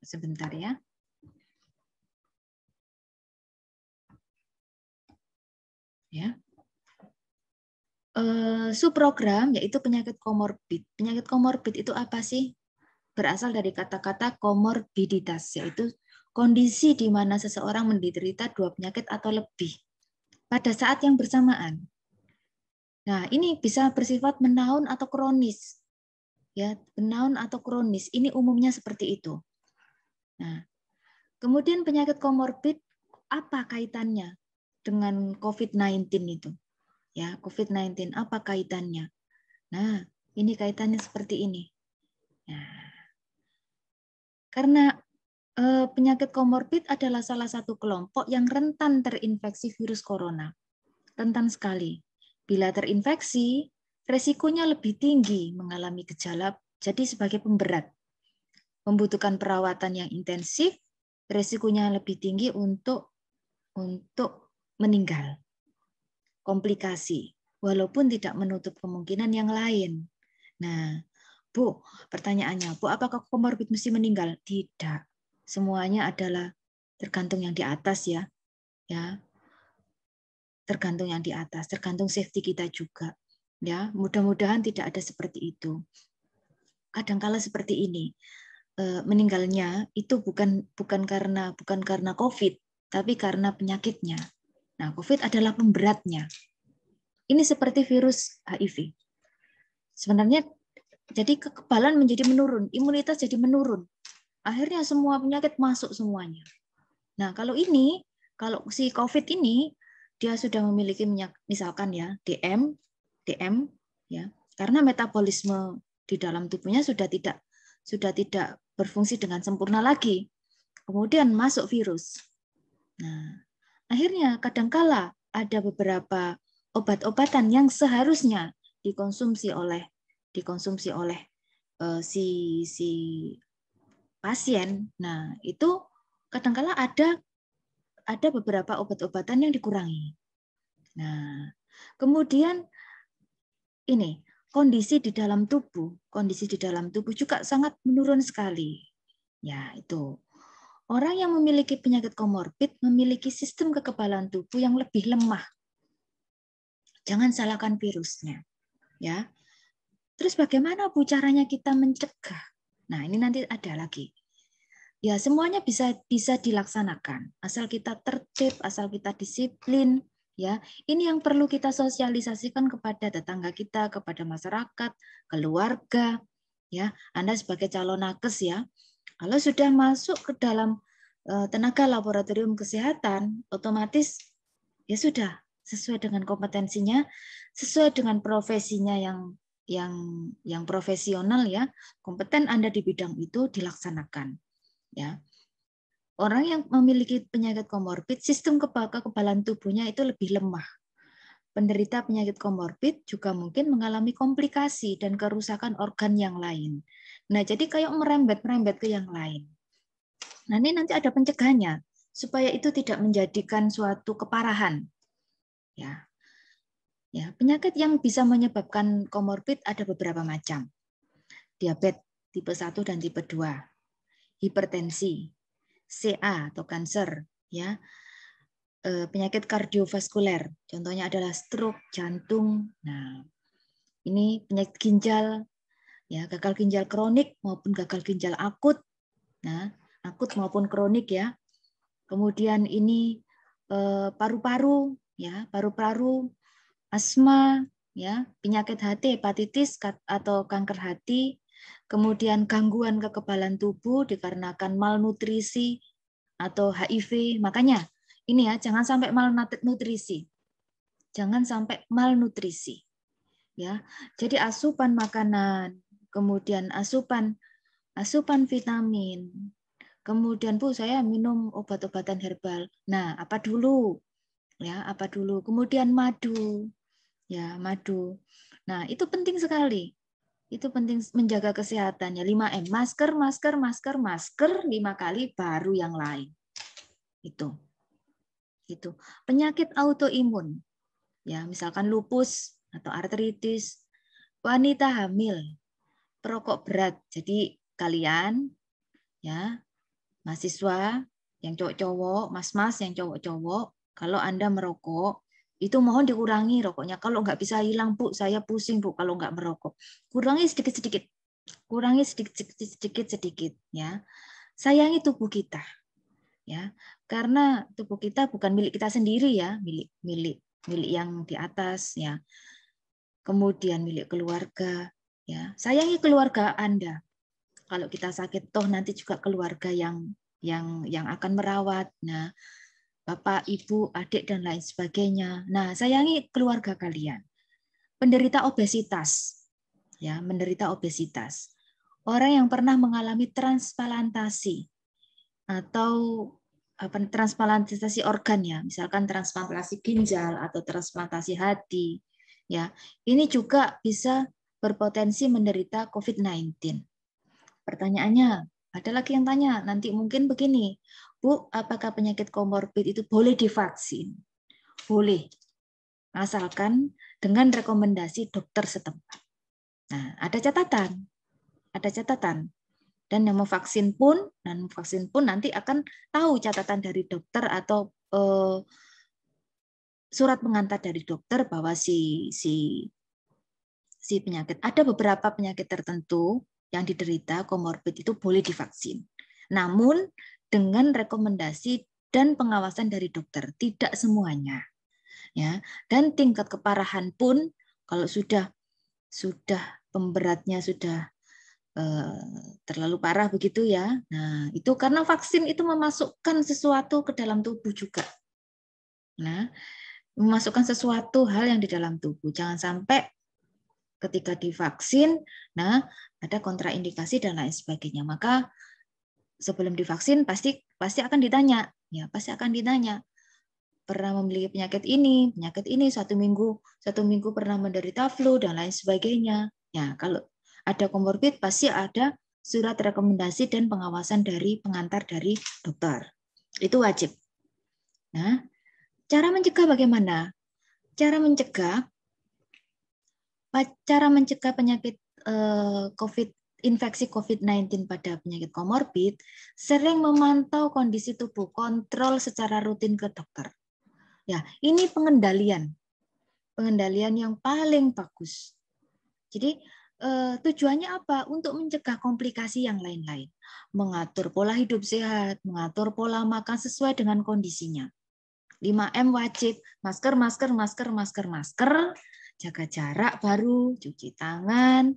Sebentar ya. Ya. Subprogram yaitu penyakit komorbid. Penyakit komorbid itu apa sih? berasal dari kata-kata komorbiditas, yaitu kondisi di mana seseorang menderita dua penyakit atau lebih pada saat yang bersamaan. Nah, ini bisa bersifat menaun atau kronis. Ya, menaun atau kronis. Ini umumnya seperti itu. Nah, kemudian penyakit komorbid apa kaitannya dengan COVID-19 itu? Ya, COVID-19 apa kaitannya? Nah, ini kaitannya seperti ini. Nah, karena penyakit komorbid adalah salah satu kelompok yang rentan terinfeksi virus corona. Rentan sekali. Bila terinfeksi, resikonya lebih tinggi mengalami gejala, jadi sebagai pemberat. Membutuhkan perawatan yang intensif, resikonya lebih tinggi untuk meninggal. Komplikasi, walaupun tidak menutup kemungkinan yang lain. Nah, Bu, pertanyaannya, Bu, apakah komorbid mesti meninggal? Tidak. Semuanya adalah tergantung yang di atas ya. Ya. Tergantung yang di atas, tergantung safety kita juga. Ya, mudah-mudahan tidak ada seperti itu. Kadang-kala seperti ini. Meninggalnya itu bukan karena COVID, tapi karena penyakitnya. Nah, COVID adalah pemberatnya. Ini seperti virus HIV. Sebenarnya jadi kekebalan menjadi menurun, imunitas jadi menurun. Akhirnya semua penyakit masuk semuanya. Nah, kalau si COVID ini dia sudah memiliki misalkan ya DM ya, karena metabolisme di dalam tubuhnya sudah tidak berfungsi dengan sempurna lagi. Kemudian masuk virus. Nah, akhirnya kadangkala ada beberapa obat-obatan yang seharusnya dikonsumsi oleh si pasien. Nah, itu kadangkala ada beberapa obat-obatan yang dikurangi. Nah, kemudian ini kondisi di dalam tubuh juga sangat menurun sekali. Ya, itu. Orang yang memiliki penyakit komorbid memiliki sistem kekebalan tubuh yang lebih lemah. Jangan salahkan virusnya. Ya. Terus bagaimana Bu caranya kita mencegah? Nah, ini nanti ada lagi. Ya, semuanya bisa dilaksanakan. Asal kita tertib, asal kita disiplin, ya. Ini yang perlu kita sosialisasikan kepada tetangga kita, kepada masyarakat, keluarga, ya. Anda sebagai calon nakes ya. Kalau sudah masuk ke dalam tenaga laboratorium kesehatan, otomatis ya sudah sesuai dengan kompetensinya, sesuai dengan profesinya yang profesional ya, kompeten Anda di bidang itu dilaksanakan. Ya. Orang yang memiliki penyakit komorbid, sistem kekebalan tubuhnya itu lebih lemah. Penderita penyakit komorbid juga mungkin mengalami komplikasi dan kerusakan organ yang lain. Nah, jadi kayak merembet ke yang lain. Nah, ini nanti ada pencegahannya supaya itu tidak menjadikan suatu keparahan. Ya. Ya, penyakit yang bisa menyebabkan komorbid ada beberapa macam. Diabetes tipe 1 dan tipe 2. Hipertensi, CA atau kanker, ya. Penyakit kardiovaskuler, contohnya adalah stroke, jantung. Nah, ini penyakit ginjal, ya, gagal ginjal kronik maupun gagal ginjal akut. Nah, akut maupun kronik ya. Kemudian ini paru-paru, ya, paru-paru, asma, ya, penyakit hati, hepatitis atau kanker hati. Kemudian gangguan kekebalan tubuh dikarenakan malnutrisi atau HIV. Makanya ini ya, jangan sampai malnutrisi. Jangan sampai malnutrisi. Ya. Jadi asupan makanan, kemudian asupan vitamin. Kemudian Bu, saya minum obat-obatan herbal. Nah, apa dulu? Ya, apa dulu? Kemudian madu. Ya, madu. Nah, itu penting sekali. Itu penting menjaga kesehatannya. 5M, masker 5 kali baru yang lain. Itu. Penyakit autoimun. Ya, misalkan lupus atau artritis, wanita hamil, perokok berat. Jadi kalian ya, mahasiswa yang cowok-cowok, mas-mas yang cowok-cowok, kalau Anda merokok, itu mohon dikurangi rokoknya. Kalau nggak bisa hilang, Bu, saya pusing, Bu, kalau nggak merokok. Kurangi sedikit-sedikit. kurangi sedikit ya. Sayangi tubuh kita ya, karena tubuh kita bukan milik kita sendiri ya, milik yang di atas ya, kemudian milik keluarga ya. Sayangi keluarga Anda. Kalau kita sakit toh nanti juga keluarga yang akan merawat. Nah, bapak, ibu, adik dan lain sebagainya. Nah, sayangi keluarga kalian. Penderita obesitas ya, menderita obesitas. Orang yang pernah mengalami transplantasi atau transplantasi organ ya, misalkan transplantasi ginjal atau transplantasi hati ya. Ini juga bisa berpotensi menderita COVID-19. Pertanyaannya, ada lagi yang tanya, nanti mungkin begini, Bu, apakah penyakit komorbid itu boleh divaksin? Boleh, asalkan dengan rekomendasi dokter setempat. Nah, ada catatan. Dan yang vaksin pun nanti akan tahu catatan dari dokter atau surat pengantar dari dokter bahwa si penyakit, ada beberapa penyakit tertentu yang diderita komorbid itu boleh divaksin. Namun dengan rekomendasi dan pengawasan dari dokter, tidak semuanya. Ya, dan tingkat keparahan pun kalau sudah pemberatnya sudah terlalu parah begitu ya. Nah, itu karena vaksin itu memasukkan sesuatu ke dalam tubuh juga. Nah, memasukkan sesuatu hal yang di dalam tubuh. Jangan sampai ketika divaksin, nah ada kontraindikasi dan lain sebagainya. Maka sebelum divaksin pasti akan ditanya, ya pasti akan ditanya. Pernah memiliki penyakit ini, 1 minggu pernah menderita flu dan lain sebagainya. Ya, kalau ada komorbid pasti ada surat rekomendasi dan pengawasan dari pengantar dari dokter. Itu wajib. Nah, cara mencegah bagaimana? Cara mencegah penyakit infeksi COVID-19 pada penyakit komorbid, sering memantau kondisi tubuh, kontrol secara rutin ke dokter. Ya, ini pengendalian yang paling bagus. Jadi tujuannya apa? Untuk mencegah komplikasi yang lain-lain. Mengatur pola hidup sehat, mengatur pola makan sesuai dengan kondisinya. 5M wajib, masker, jaga jarak baru, cuci tangan,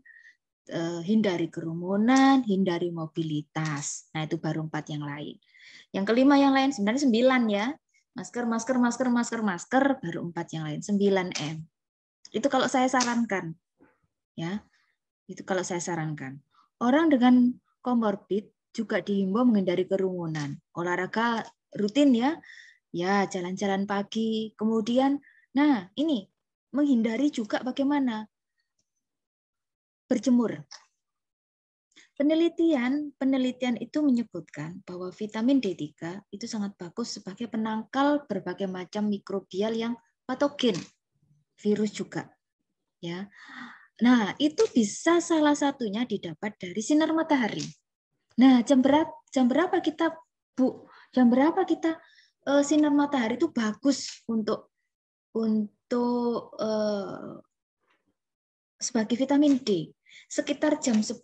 hindari kerumunan, hindari mobilitas. Nah, itu baru 4 yang lain. Yang kelima yang lain sebenarnya 9 ya. Masker, baru 4 yang lain, 9M. Itu kalau saya sarankan. Ya. Itu kalau saya sarankan. Orang dengan komorbid juga dihimbau menghindari kerumunan. Olahraga rutin ya. Ya, jalan-jalan pagi. Kemudian, nah ini menghindari juga bagaimana? Berjemur. Penelitian itu menyebutkan bahwa vitamin D3 itu sangat bagus sebagai penangkal berbagai macam mikrobial yang patogen. Virus juga. Ya. Nah, itu bisa salah satunya didapat dari sinar matahari. Nah, jam berapa kita, Bu? Jam berapa kita sinar matahari itu bagus untuk sebagai vitamin D? Sekitar jam 10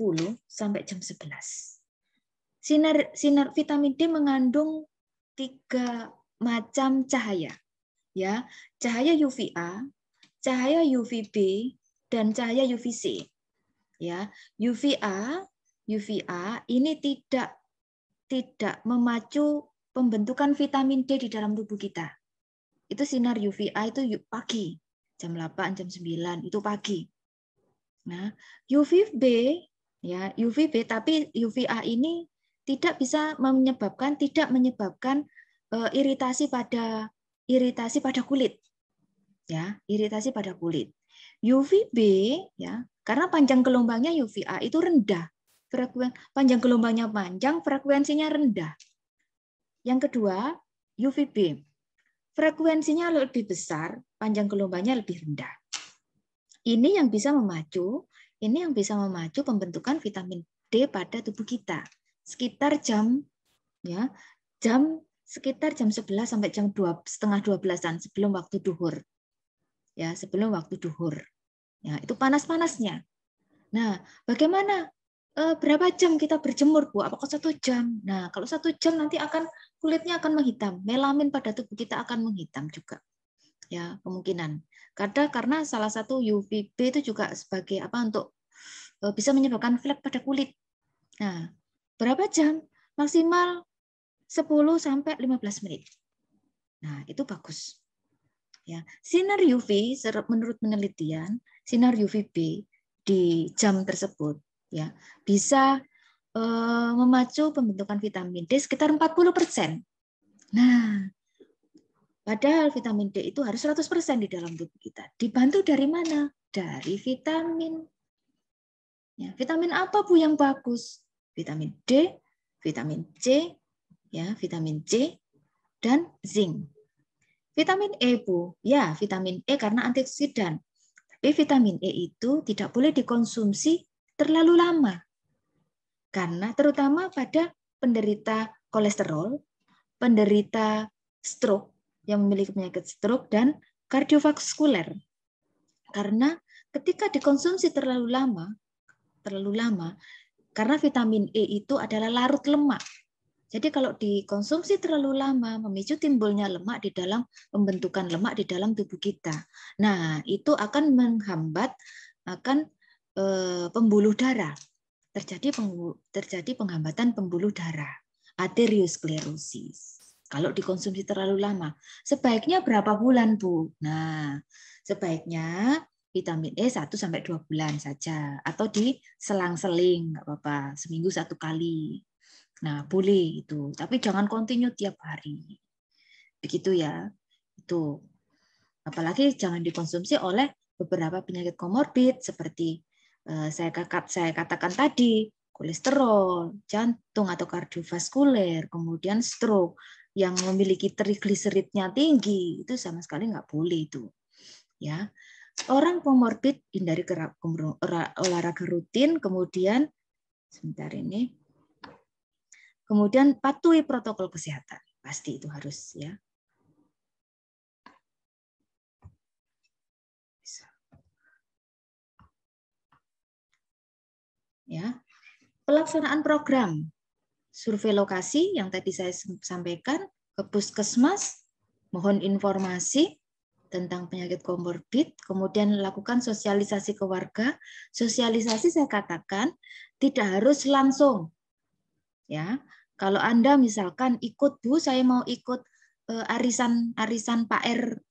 sampai jam 11. Sinar vitamin D mengandung 3 macam cahaya. Ya, cahaya UVA, cahaya UVB, dan cahaya UVC. Ya, UVA ini tidak memacu pembentukan vitamin D di dalam tubuh kita. Itu sinar UVA itu pagi, jam 8, jam 9 itu pagi. Nah, UVB tapi UVA ini tidak menyebabkan iritasi pada kulit. Ya, iritasi pada kulit. UVB ya, karena panjang gelombangnya UVA itu rendah. Panjang gelombangnya panjang, frekuensinya rendah. Yang kedua, UVB. Frekuensinya lebih besar, panjang gelombangnya lebih rendah. Ini yang bisa memacu pembentukan vitamin D pada tubuh kita. Sekitar jam 11 sampai jam 11:30 sebelum waktu duhur. Ya, sebelum waktu duhur. Ya, itu panas-panasnya. Nah, bagaimana berapa jam kita berjemur, Bu? Apakah 1 jam? Nah, kalau 1 jam nanti kulitnya akan menghitam. Melamin pada tubuh kita akan menghitam juga. Ya, kemungkinan. Karena salah satu UVB itu juga sebagai untuk bisa menyebabkan flek pada kulit. Nah, berapa jam? Maksimal 10 sampai 15 menit. Nah, itu bagus. Ya, sinar UV menurut penelitian, sinar UVB di jam tersebut ya bisa memacu pembentukan vitamin D sekitar 40%. Nah, padahal vitamin D itu harus 100% di dalam tubuh kita. Dibantu dari mana? Dari vitamin. Ya, vitamin apa, Bu, yang bagus? Vitamin D, vitamin C, ya, vitamin C, dan zinc. Vitamin E, Bu. Ya, vitamin E karena antioksidan. Tapi vitamin E itu tidak boleh dikonsumsi terlalu lama. Karena terutama pada penderita kolesterol, penderita stroke, yang memiliki penyakit stroke, dan kardiovaskuler. Karena ketika dikonsumsi terlalu lama, karena vitamin E itu adalah larut lemak. Jadi kalau dikonsumsi terlalu lama, memicu timbulnya lemak di dalam pembentukan lemak di dalam tubuh kita. Nah, itu akan menghambat pembuluh darah. Terjadi penghambatan pembuluh darah, arteriosklerosis. Kalau dikonsumsi terlalu lama, sebaiknya berapa bulan, Bu? Nah, sebaiknya vitamin E 1-2 bulan saja, atau diselang-seling, nggak apa-apa, seminggu 1 kali. Nah, boleh itu, tapi jangan kontinu tiap hari. Begitu ya, itu. Apalagi jangan dikonsumsi oleh beberapa penyakit komorbid seperti saya katakan tadi, kolesterol, jantung atau kardiovaskuler, kemudian stroke yang memiliki trigliseridnya tinggi, itu sama sekali nggak boleh itu. Ya, orang komorbid hindari olahraga rutin, kemudian sebentar ini, kemudian patuhi protokol kesehatan, pasti itu harus ya. Ya, pelaksanaan program survei lokasi yang tadi saya sampaikan ke puskesmas, mohon informasi tentang penyakit komorbid, kemudian lakukan sosialisasi ke warga. Sosialisasi saya katakan tidak harus langsung. Ya, kalau Anda misalkan ikut, Bu, saya mau ikut arisan Pak R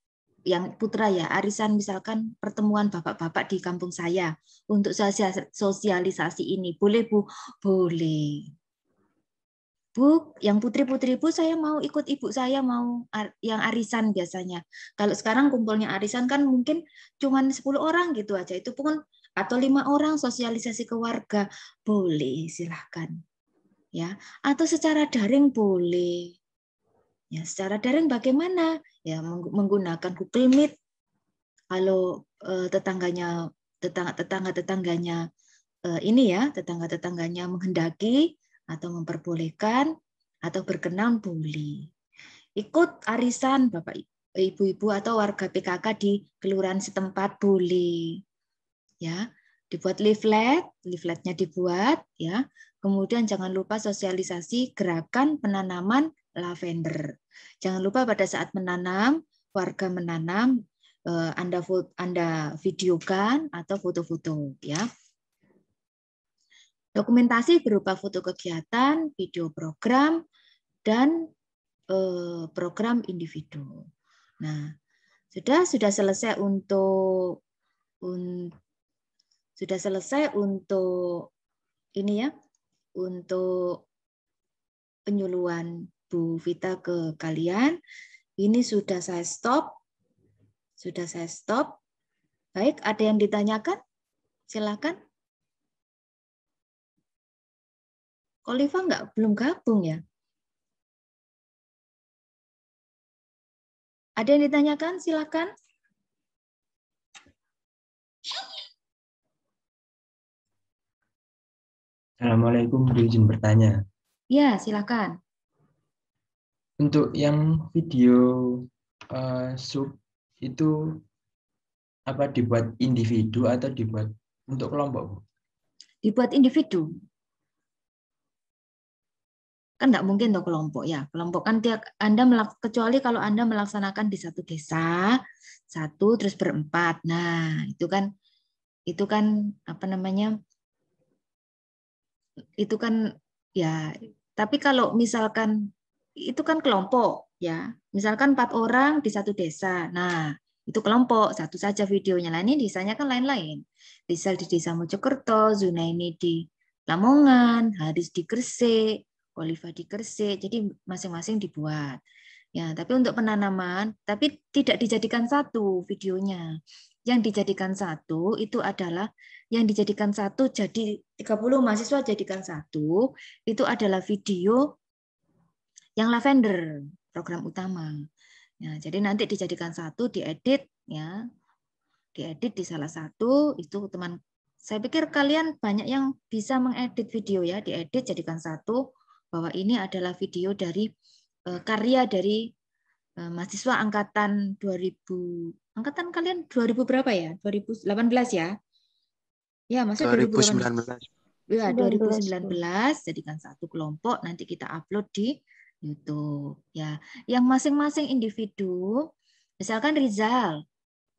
yang putra ya, arisan misalkan pertemuan bapak-bapak di kampung saya untuk sosialisasi ini. Boleh, Bu? Boleh. Bu, yang putri-putri Bu, saya mau ikut ibu saya mau yang arisan biasanya. Kalau sekarang kumpulnya arisan kan mungkin cuma 10 orang gitu aja. Itu pun atau 5 orang sosialisasi ke warga. Boleh, silahkan. Ya, atau secara daring boleh. Ya, secara daring bagaimana? Ya, menggunakan Google Meet. Kalau tetangga-tetangganya ini ya, tetangga-tetangganya menghendaki atau memperbolehkan atau berkenan boleh. Ikut arisan Bapak Ibu-ibu atau warga PKK di kelurahan setempat boleh. Ya, dibuat leafletnya dibuat ya. Kemudian jangan lupa sosialisasi gerakan penanaman lavender. Jangan lupa pada saat menanam, warga menanam, Anda videokan atau foto-foto ya. Dokumentasi berupa foto kegiatan, video program, dan program individu. Nah, sudah selesai untuk ini ya, untuk penyuluhan Bu Vita ke kalian. Ini sudah saya stop. Baik, ada yang ditanyakan? Silakan. Oliva belum gabung ya? Ada yang ditanyakan? Silakan.
Assalamualaikum, izin bertanya.
Ya, silakan.
Untuk yang video sub itu apa dibuat individu atau dibuat untuk kelompok, Bu?
Dibuat individu. Kan nggak mungkin tuh kelompok ya. Kelompok kan kecuali kalau Anda melaksanakan di satu desa, satu terus berempat. Nah, itu kan apa namanya? Itu kan ya. Tapi kalau misalkan itu kan kelompok ya. Misalkan 4 orang di satu desa. Nah, itu kelompok, satu saja videonya. Nah, ini desanya kan lain-lain. Rizal di Desa Mojokerto, Zunaini di Lamongan, Haris di Gresik, Oliva di Gresik. Jadi masing-masing dibuat. Ya, tapi untuk penanaman, tapi tidak dijadikan satu videonya. Yang dijadikan satu itu adalah jadi 30 mahasiswa jadikan satu, itu adalah video yang lavender, program utama. Ya, jadi nanti dijadikan satu, diedit ya. Diedit di salah satu itu teman. Saya pikir kalian banyak yang bisa mengedit video ya, diedit jadikan satu bahwa ini adalah video dari karya dari mahasiswa angkatan 2000. Angkatan kalian 2000 berapa ya? 2018 ya? Ya, maksudnya
2019.
Ya, 2019 jadikan satu kelompok, nanti kita upload di YouTube ya. Yang masing-masing individu, misalkan Rizal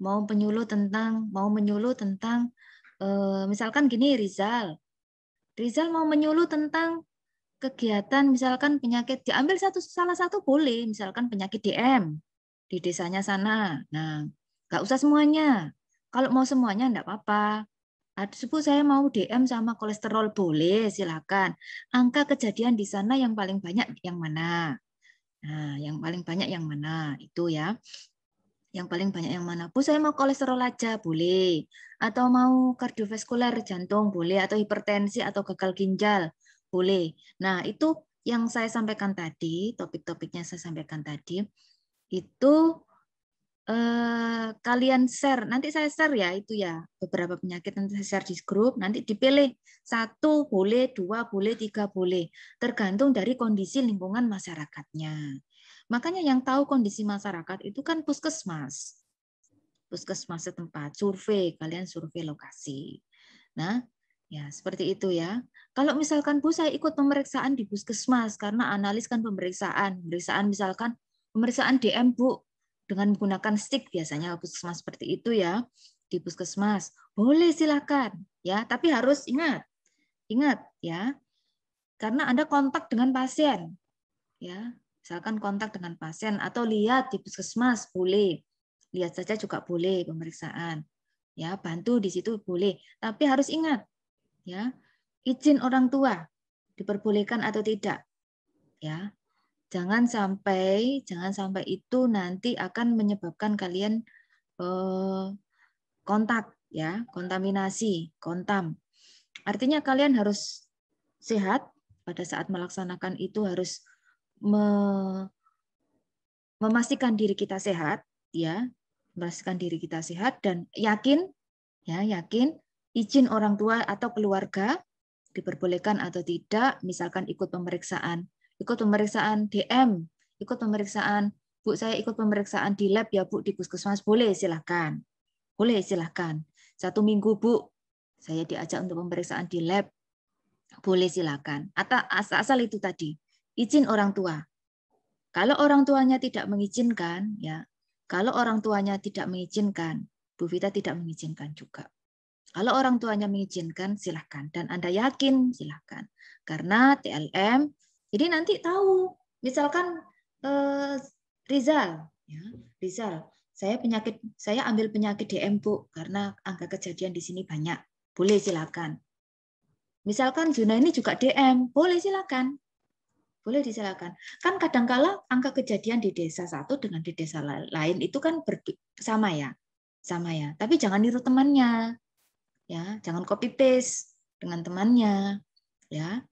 mau menyuluh tentang misalkan gini Rizal mau menyuluh tentang kegiatan misalkan penyakit, diambil salah satu boleh, misalkan penyakit DM di desanya sana. Nah, nggak usah semuanya. Kalau mau semuanya enggak apa-apa. Bu, saya mau DM sama kolesterol, boleh, silakan. Angka kejadian di sana yang paling banyak yang mana? Nah, yang paling banyak yang mana? Itu ya. Yang paling banyak yang mana? Bu, saya mau kolesterol aja, boleh. Atau mau kardiovaskuler, jantung, boleh. Atau hipertensi atau gagal ginjal, boleh. Nah, itu yang saya sampaikan tadi, topik-topiknya saya sampaikan tadi, itu kalian share, nanti saya share ya itu ya beberapa penyakit, nanti saya share di grup, nanti dipilih 1 boleh, 2 boleh, 3 boleh, tergantung dari kondisi lingkungan masyarakatnya. Makanya yang tahu kondisi masyarakat itu kan puskesmas setempat, survei, kalian survei lokasi. Nah, ya seperti itu ya. Kalau misalkan Bu saya ikut pemeriksaan di puskesmas karena analis kan pemeriksaan misalkan pemeriksaan DM Bu, dengan menggunakan stick biasanya puskesmas seperti itu ya, di puskesmas boleh silakan ya, tapi harus ingat ya, karena Anda kontak dengan pasien ya, misalkan kontak dengan pasien atau lihat di puskesmas boleh, lihat saja juga boleh pemeriksaan ya, bantu di situ boleh, tapi harus ingat ya, izin orang tua diperbolehkan atau tidak ya. Jangan sampai itu nanti akan menyebabkan kalian kontak ya, kontaminasi, kontam. Artinya kalian harus sehat pada saat melaksanakan itu, harus memastikan diri kita sehat ya, memastikan diri kita sehat dan yakin izin orang tua atau keluarga diperbolehkan atau tidak, misalkan ikut pemeriksaan DM, ikut pemeriksaan, Bu saya ikut pemeriksaan di lab ya Bu, di puskesmas, boleh silahkan. 1 minggu Bu, saya diajak untuk pemeriksaan di lab, boleh silahkan. Asal itu tadi, izin orang tua. Kalau orang tuanya tidak mengizinkan, Bu Vita tidak mengizinkan juga. Kalau orang tuanya mengizinkan, silahkan. Dan Anda yakin, silahkan. Karena TLM, jadi nanti tahu, misalkan Rizal, saya ambil penyakit DM Bu, karena angka kejadian di sini banyak, boleh silakan. Misalkan Zuna ini juga DM, boleh silakan, disilakan. Kan kadangkala angka kejadian di desa satu dengan di desa lain itu kan sama ya. Tapi jangan niru temannya, ya, jangan copy paste dengan temannya, ya.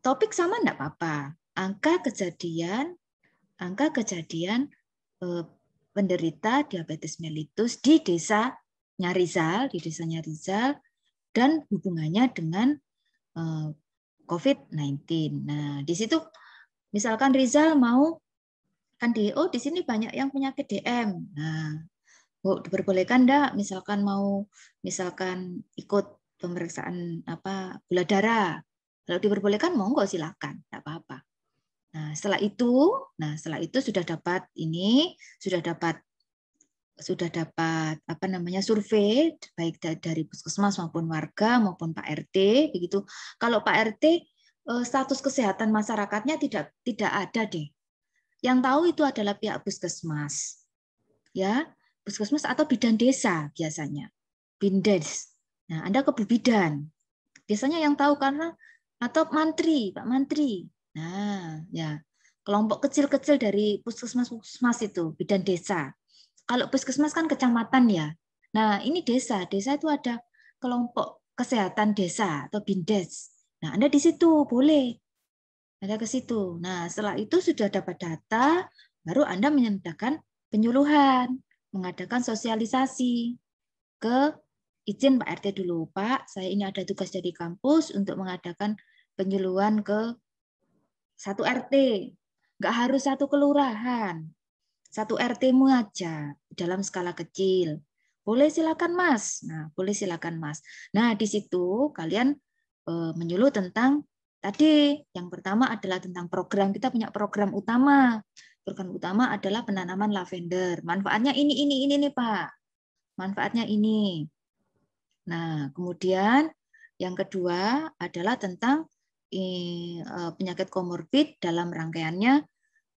Topik sama enggak apa-apa. Angka kejadian penderita diabetes mellitus di desanya Rizal, dan hubungannya dengan COVID-19. Nah, di situ misalkan Rizal mau kan di sini banyak yang penyakit DM. Nah, Bu, diperbolehkan enggak misalkan ikut pemeriksaan gula darah. Kalau diperbolehkan monggo silakan, enggak apa-apa. Nah, setelah itu sudah dapat apa namanya survei baik dari puskesmas maupun warga maupun Pak RT begitu. Kalau Pak RT status kesehatan masyarakatnya tidak ada deh. Yang tahu itu adalah pihak puskesmas. Ya, puskesmas atau bidan desa biasanya. Bindes. Nah, Anda ke Bu Bidan. Biasanya yang tahu karena atau mantri, Pak Mantri. Nah, ya. Kelompok kecil-kecil dari puskesmas itu, bidan desa. Kalau puskesmas kan kecamatan ya. Nah, ini desa. Desa itu ada kelompok kesehatan desa atau bindes. Nah, Anda di situ boleh. Anda ke situ. Nah, setelah itu sudah dapat data, baru Anda menyatakan penyuluhan, mengadakan sosialisasi ke izin Pak RT dulu. Pak, saya ini ada tugas dari kampus untuk mengadakan penyuluhan ke satu RT. Nggak harus satu kelurahan. Satu RT-mu aja dalam skala kecil. Boleh silakan Mas. Nah, boleh silakan Mas. Nah, di situ kalian menyuluh tentang tadi yang pertama adalah tentang program. Kita punya program utama. Program utama adalah penanaman lavender. Manfaatnya ini nih, Pak. Manfaatnya ini. Nah, kemudian yang kedua adalah tentang penyakit komorbid dalam rangkaiannya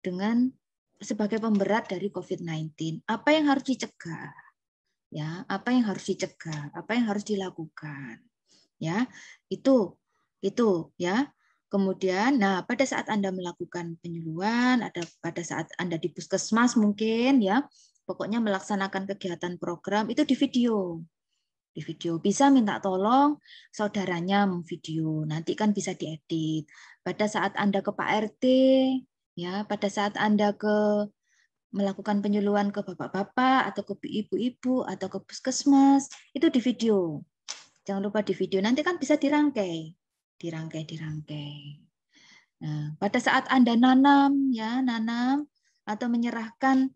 dengan sebagai pemberat dari COVID-19. Apa yang harus dicegah? Ya, apa yang harus dicegah? Apa yang harus dilakukan? Ya, itu ya. Kemudian, nah pada saat Anda melakukan penyuluhan, pada saat Anda di puskesmas mungkin ya, pokoknya melaksanakan kegiatan program itu di video. Di video bisa minta tolong saudaranya memvideo. Nanti kan bisa diedit. Pada saat Anda ke Pak RT, ya, pada saat Anda melakukan penyuluhan ke bapak-bapak atau ke ibu-ibu atau ke puskesmas, itu di video. Jangan lupa di video. Nanti kan bisa dirangkai. Nah, pada saat Anda nanam atau menyerahkan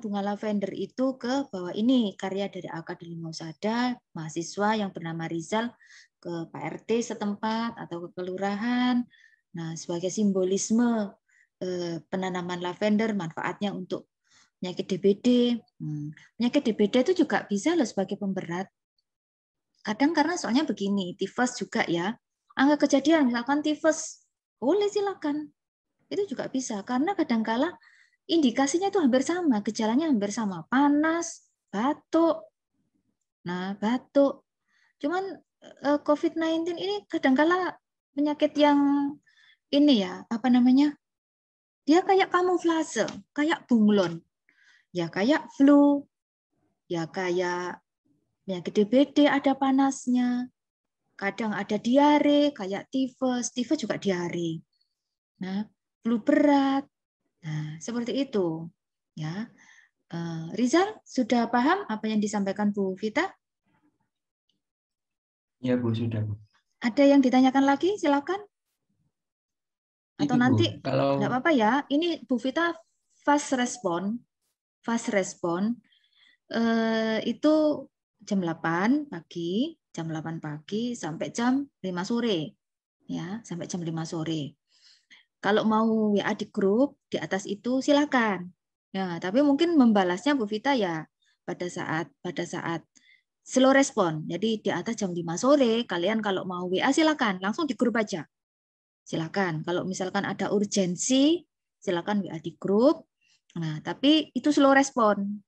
bunga lavender itu ke bawah ini karya dari Akademi Mausada, mahasiswa yang bernama Rizal ke Pak RT setempat atau ke kelurahan. Nah, sebagai simbolisme penanaman lavender, manfaatnya untuk penyakit DBD. Penyakit DBD itu juga bisa loh sebagai pemberat. Kadang karena soalnya begini, tifus juga ya. Angka kejadian misalkan tifus, boleh silakan. Itu juga bisa karena kadangkala indikasinya itu hampir sama, gejalanya hampir sama, panas, batuk. Nah, batuk. Cuman COVID-19 ini kadangkala penyakit yang ini ya, apa namanya? Dia kayak kamuflase, kayak bunglon. Ya kayak flu, ya kayak penyakit DBD ada panasnya. Kadang ada diare, kayak tifus juga diare. Nah, flu berat. Nah, seperti itu. Ya, Rizal sudah paham apa yang disampaikan Bu Vita?
Ya Bu, sudah Bu.
Ada yang ditanyakan lagi? Silakan. Atau
Itu, Bu,
nanti
kalau
nggak apa-apa ya. Ini Bu Vita fast respon. Itu jam 8 pagi sampai jam 5 sore. Ya, sampai jam 5 sore. Kalau mau WA di grup di atas itu silakan. Ya, tapi mungkin membalasnya Bu Vita ya pada saat slow respon. Jadi di atas jam 5 sore kalian kalau mau WA silakan langsung di grup aja. Silakan. Kalau misalkan ada urgensi silakan WA di grup. Nah, tapi itu slow respon.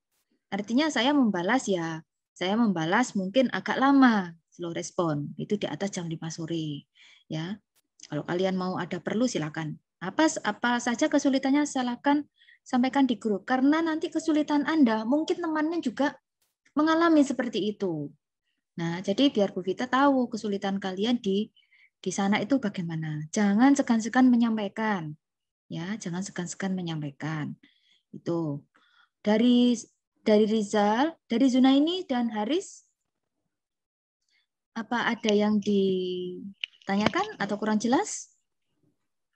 Artinya saya membalas mungkin agak lama slow respon. Itu di atas jam 5 sore. Ya. Kalau kalian mau ada perlu silakan. Apa saja kesulitannya silakan sampaikan di grup karena nanti kesulitan Anda mungkin temannya juga mengalami seperti itu. Nah, jadi biar Bu Vita tahu kesulitan kalian di sana itu bagaimana. Jangan segan-segan menyampaikan. Ya, jangan segan-segan menyampaikan. Itu. Dari Rizal, dari Zunaini dan Haris, apa ada yang ditanyakan atau kurang jelas?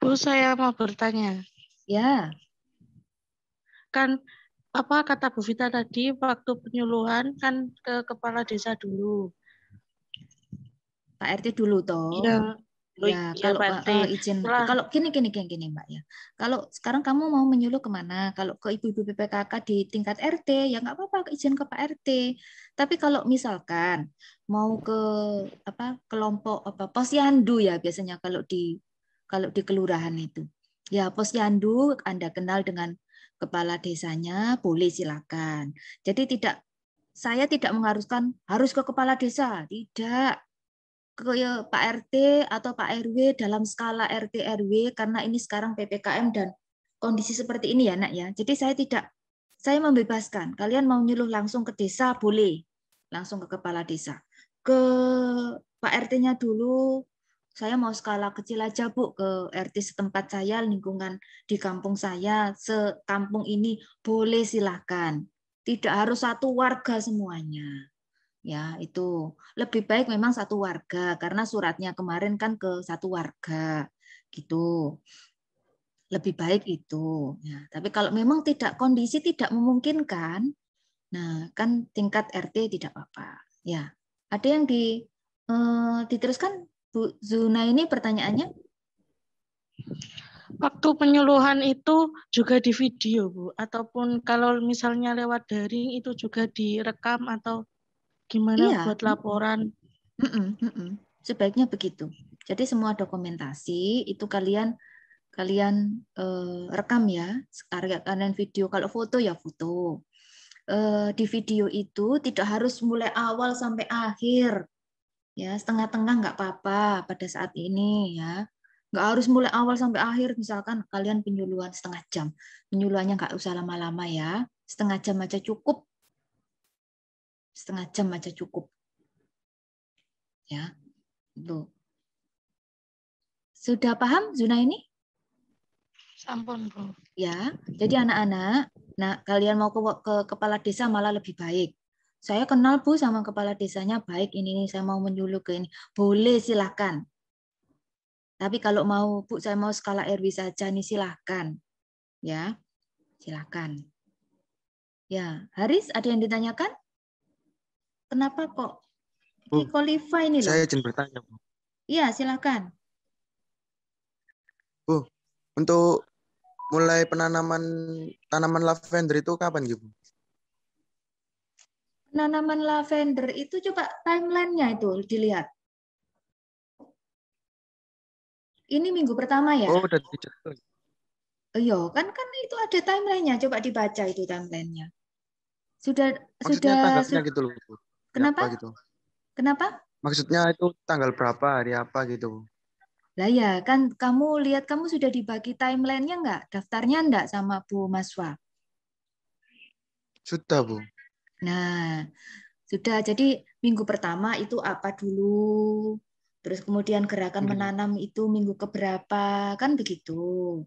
Bu, saya mau bertanya.
Ya.
Kan apa kata Bu Vita tadi waktu penyuluhan kan ke kepala desa dulu.
Pak RT dulu toh.
Iya.
Ya,
Ya,
kalau
Pak RT.
izin,
Setelah
kalau gini Mbak ya. Kalau sekarang kamu mau menyuluh kemana? Kalau ke ibu-ibu PPKK di tingkat RT, ya nggak apa-apa izin ke Pak RT. Tapi kalau misalkan mau ke kelompok posyandu ya biasanya kalau di kelurahan itu. Ya posyandu Anda kenal dengan kepala desanya, boleh silakan. Jadi saya tidak mengharuskan harus ke kepala desa, tidak ke Pak RT atau Pak RW dalam skala RT RW karena ini sekarang PPKM dan kondisi seperti ini ya Nak ya. Jadi saya membebaskan. Kalian mau nyuluh langsung ke desa boleh. Langsung ke kepala desa. Ke Pak RT-nya dulu saya mau skala kecil aja Bu ke RT setempat saya, lingkungan di kampung saya, sekampung ini boleh silahkan. Tidak harus satu warga semuanya. Ya, itu lebih baik memang satu warga karena suratnya kemarin kan ke satu warga gitu. Lebih baik itu. Ya, tapi kalau memang kondisi tidak memungkinkan, nah kan tingkat RT tidak apa-apa. Ya, ada yang diteruskan Bu Zuna ini pertanyaannya?
waktu penyuluhan itu juga di video, Bu, ataupun kalau misalnya lewat daring itu juga direkam atau gimana
Iya.
buat laporan?
Sebaiknya begitu. Jadi semua dokumentasi itu kalian rekam ya, kalian video. Kalau foto ya foto. Di video itu tidak harus mulai awal sampai akhir, ya setengah-tengah nggak apa-apa pada saat ini ya. Nggak harus mulai awal sampai akhir. Misalkan kalian penyuluhan setengah jam, penyuluhannya nggak usah lama-lama ya, setengah jam aja cukup, setengah jam aja cukup, ya. Tuh. Sudah paham Zuna ini?
Sampun, Bu.
Ya, jadi anak-anak, nah kalian mau ke kepala desa malah lebih baik. Saya kenal Bu sama kepala desanya baik ini saya mau menyuluh ke ini. Boleh silahkan. Tapi kalau mau Bu saya mau skala RW saja nih silahkan. Ya, silahkan. Ya, Haris ada yang ditanyakan? Kenapa kok
Bu,
qualify ini loh?
saya izin bertanya, Bu.
Iya, silahkan.
Bu, untuk mulai penanaman tanaman lavender itu kapan gitu?
Penanaman lavender itu coba timelinenya itu dilihat. Ini minggu pertama ya?
Oh, udah dicatat.
Iya, kan itu ada timelinenya. Coba dibaca itu timelinenya. Sudah
Maksudnya tanggalnya gitu loh, Bu. Hari
Kenapa?
apa gitu?
Kenapa?
Maksudnya itu tanggal berapa, hari apa gitu, Bu?
Lah ya, kan kamu lihat kamu sudah dibagi timelinenya nggak? Daftarnya enggak sama Bu Maswa?
Sudah, Bu.
Nah, sudah. Jadi minggu pertama itu apa dulu? Terus kemudian gerakan
Oke.
menanam itu minggu keberapa? Kan begitu.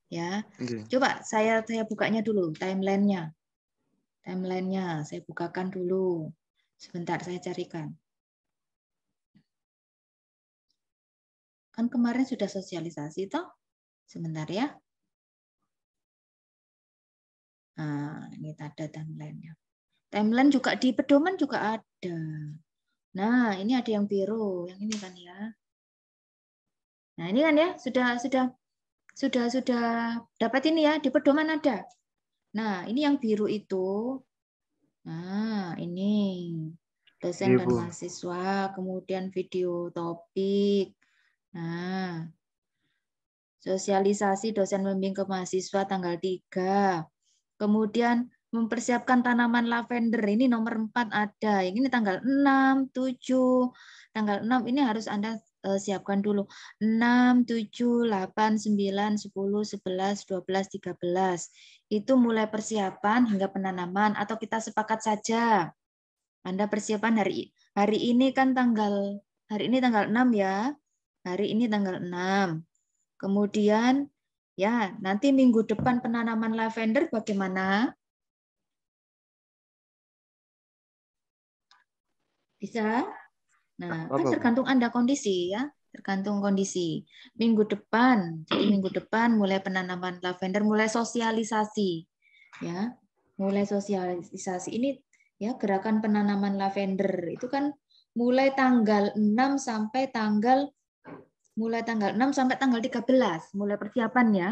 Ya.
Oke.
Coba saya bukanya dulu timelinenya. Timelinenya saya bukakan dulu. Sebentar saya carikan. Kan kemarin sudah sosialisasi toh? Sebentar ya. Nah, ini ada timelinenya. Timeline juga di pedoman juga ada. Nah, ini ada yang biru, yang ini kan ya. Nah, ini kan ya, sudah dapat ini ya, di pedoman ada. Nah, ini yang biru itu. Nah, ini dosen
Iya,
dan
Bu.
mahasiswa, kemudian video topik. Nah, sosialisasi dosen membimbing ke mahasiswa tanggal 3. Kemudian mempersiapkan tanaman lavender ini nomor 4 ada. Yang ini tanggal 6, 7. Tanggal 6 ini harus Anda siapkan dulu. 6, 7, 8, 9, 10, 11, 12, 13. Itu mulai persiapan hingga penanaman atau kita sepakat saja. Anda persiapan hari ini kan hari ini tanggal 6 ya. Hari ini tanggal 6. Kemudian ya, nanti minggu depan penanaman lavender bagaimana? Bisa? Nah, kan
Apa, Bu?
tergantung Anda kondisi ya, tergantung kondisi. Minggu depan, jadi minggu depan mulai penanaman lavender, mulai sosialisasi. Ya, mulai sosialisasi ini ya gerakan penanaman lavender itu kan mulai tanggal 6 sampai tanggal mulai tanggal 6 sampai tanggal 13, mulai persiapan ya.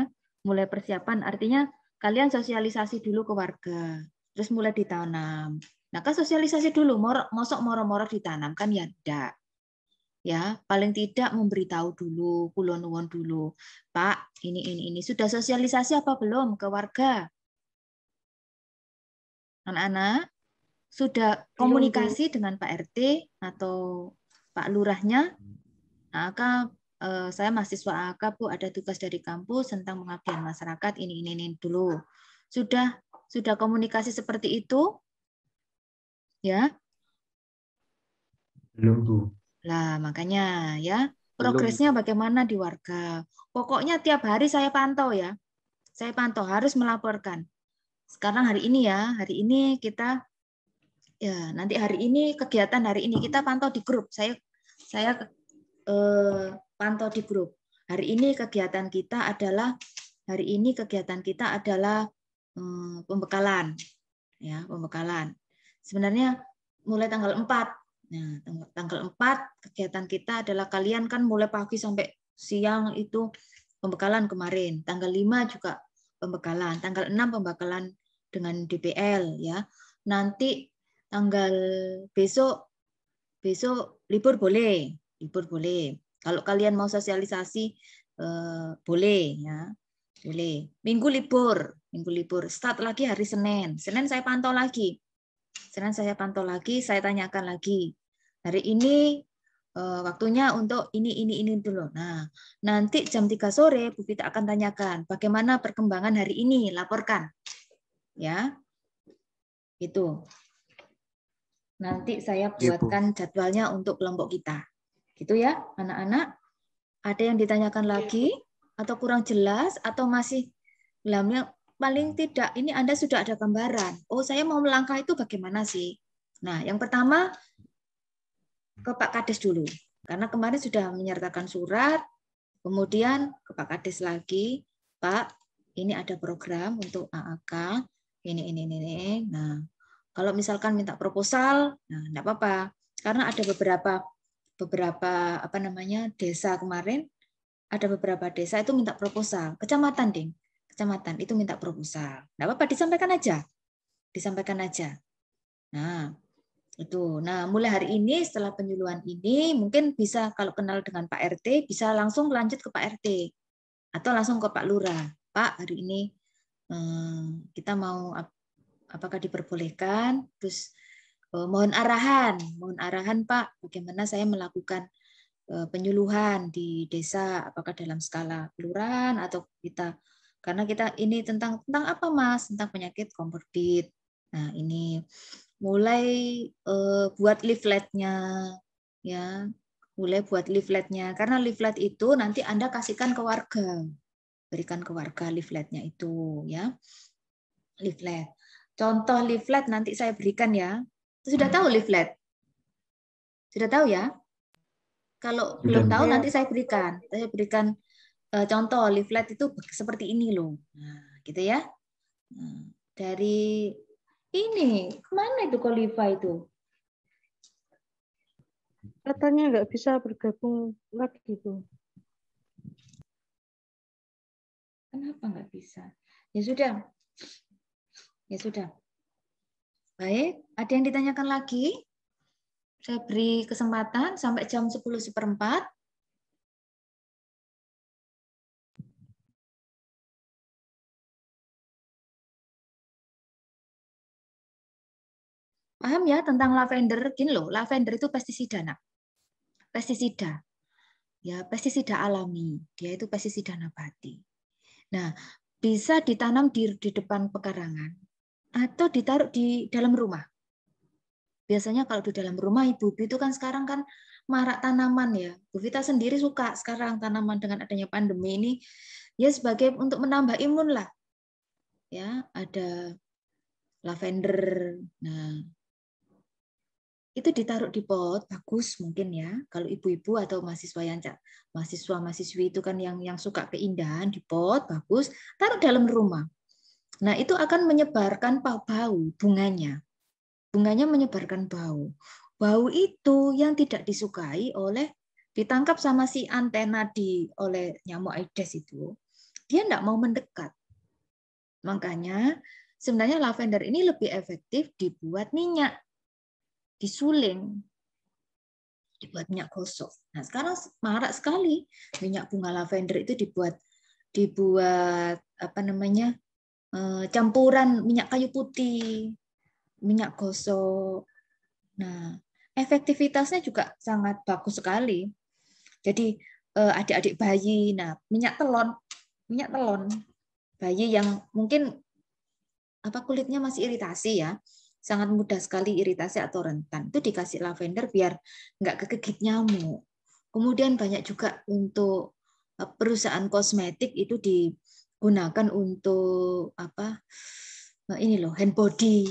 Mulai persiapan artinya kalian sosialisasi dulu ke warga, terus mulai ditanam. Nah, kan sosialisasi dulu, mosok moro-moro ditanam kan ya enggak. Ya, paling tidak memberitahu dulu, kula nuwun dulu. Pak, ini. Sudah sosialisasi apa belum ke warga? Anak-anak, sudah komunikasi dengan Pak RT atau Pak Lurahnya? Nah, saya mahasiswa AK, Bu, ada tugas dari kampus tentang pengabdian masyarakat, ini dulu. Sudah komunikasi seperti itu? Ya?
Belum, Bu.
Lah, makanya ya, progresnya bagaimana di warga. Pokoknya tiap hari saya pantau ya. Saya pantau, harus melaporkan. Sekarang hari ini ya, hari ini kita ya, nanti hari ini kegiatan hari ini kita pantau di grup. Saya pantau di grup. Hari ini kegiatan kita adalah pembekalan. Ya, pembekalan. Sebenarnya mulai tanggal 4. Nah, tanggal 4 kegiatan kita adalah kalian kan mulai pagi sampai siang itu pembekalan kemarin. Tanggal 5 juga pembekalan. Tanggal 6 pembekalan dengan DPL ya. Nanti tanggal besok libur boleh. Kalau kalian mau sosialisasi boleh ya. Boleh. Minggu libur. Start lagi hari Senin. Senin saya pantau lagi. Saya tanyakan lagi. Hari ini waktunya untuk ini dulu. Nah, nanti jam 3 sore Bu Vita akan tanyakan bagaimana perkembangan hari ini, laporkan. Ya. Itu. Nanti saya buatkan jadwalnya untuk kelompok kita. Gitu ya, anak-anak. Ada yang ditanyakan lagi atau kurang jelas atau masih belum? Paling tidak ini Anda sudah ada gambaran. Oh, saya mau melangkah itu bagaimana sih? Nah, yang pertama ke Pak Kades dulu. Karena kemarin sudah menyertakan surat, kemudian ke Pak Kades lagi, Pak, ini ada program untuk AAK, ini. Nah, kalau misalkan minta proposal, nah enggak apa-apa. Karena ada beberapa desa kemarin, ada beberapa desa itu minta proposal, kecamatan itu minta proposal. Enggak apa-apa, disampaikan aja. Nah, itu. Nah, mulai hari ini setelah penyuluhan ini mungkin bisa kalau kenal dengan Pak RT bisa langsung lanjut ke Pak RT atau langsung ke Pak Lurah. Pak, hari ini kita mau apakah diperbolehkan? Terus mohon arahan Pak, bagaimana saya melakukan penyuluhan di desa, apakah dalam skala kelurahan atau kita, karena kita ini tentang apa Mas? Tentang penyakit komorbid. Nah, ini mulai buat leafletnya ya, karena leaflet itu nanti Anda kasihkan ke warga, berikan ke warga leafletnya itu ya, leaflet. Contoh leaflet nanti saya berikan ya. Sudah tahu leaflet? Sudah tahu ya? Kalau belum tahu nanti saya berikan. Contoh leaflet itu seperti ini loh. Nah, gitu ya. Nah, dari ini kemana itu Kolifa itu?
Katanya nggak bisa bergabung lagi Bu.
Kenapa nggak bisa? Ya sudah. Baik, ada yang ditanyakan lagi? Saya beri kesempatan sampai jam 10:04. Paham ya tentang lavender? Gini loh, lavender itu pestisida, Nak. Pestisida. Ya, pestisida alami. Dia itu pestisida nabati. Nah, bisa ditanam di depan pekarangan atau ditaruh di dalam rumah. Biasanya kalau di dalam rumah ibu-ibu itu kan sekarang kan marak tanaman ya. Bu Vita sendiri suka sekarang tanaman dengan adanya pandemi ini ya sebagai untuk menambah imun lah. Ya, ada lavender. Nah, itu ditaruh di pot bagus mungkin ya. Kalau ibu-ibu atau mahasiswa-mahasiswi itu kan yang suka keindahan di pot bagus, taruh dalam rumah. Nah, itu akan menyebarkan bau bunganya. Bunganya menyebarkan bau. Bau itu yang tidak disukai oleh ditangkap sama si antena oleh nyamuk Aedes itu, dia tidak mau mendekat. Makanya sebenarnya lavender ini lebih efektif dibuat minyak, disuling, dibuat minyak gosok. Nah, sekarang marak sekali minyak bunga lavender itu dibuat apa namanya, campuran minyak kayu putih, minyak gosok. Nah, efektivitasnya juga sangat bagus sekali. Jadi adik-adik bayi, nah minyak telon bayi yang mungkin kulitnya masih iritasi ya, sangat mudah sekali iritasi atau rentan, itu dikasih lavender biar nggak kegigit nyamuk. Kemudian banyak juga untuk perusahaan kosmetik itu digunakan untuk ini loh, hand body.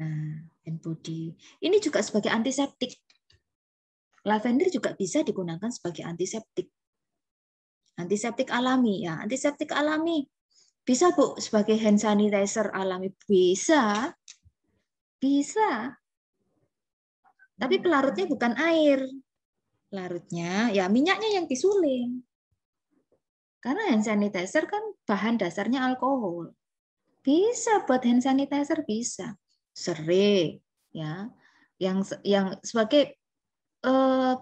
Nah, hand body ini juga sebagai antiseptik. Lavender juga bisa digunakan sebagai antiseptik. Antiseptik alami ya, antiseptik alami. Bisa Bu sebagai hand sanitizer alami, bisa. Bisa. Tapi pelarutnya bukan air. Pelarutnya ya minyaknya yang disuling. Karena hand sanitizer kan bahan dasarnya alkohol. Bisa buat hand sanitizer, bisa. Serai ya. Yang sebagai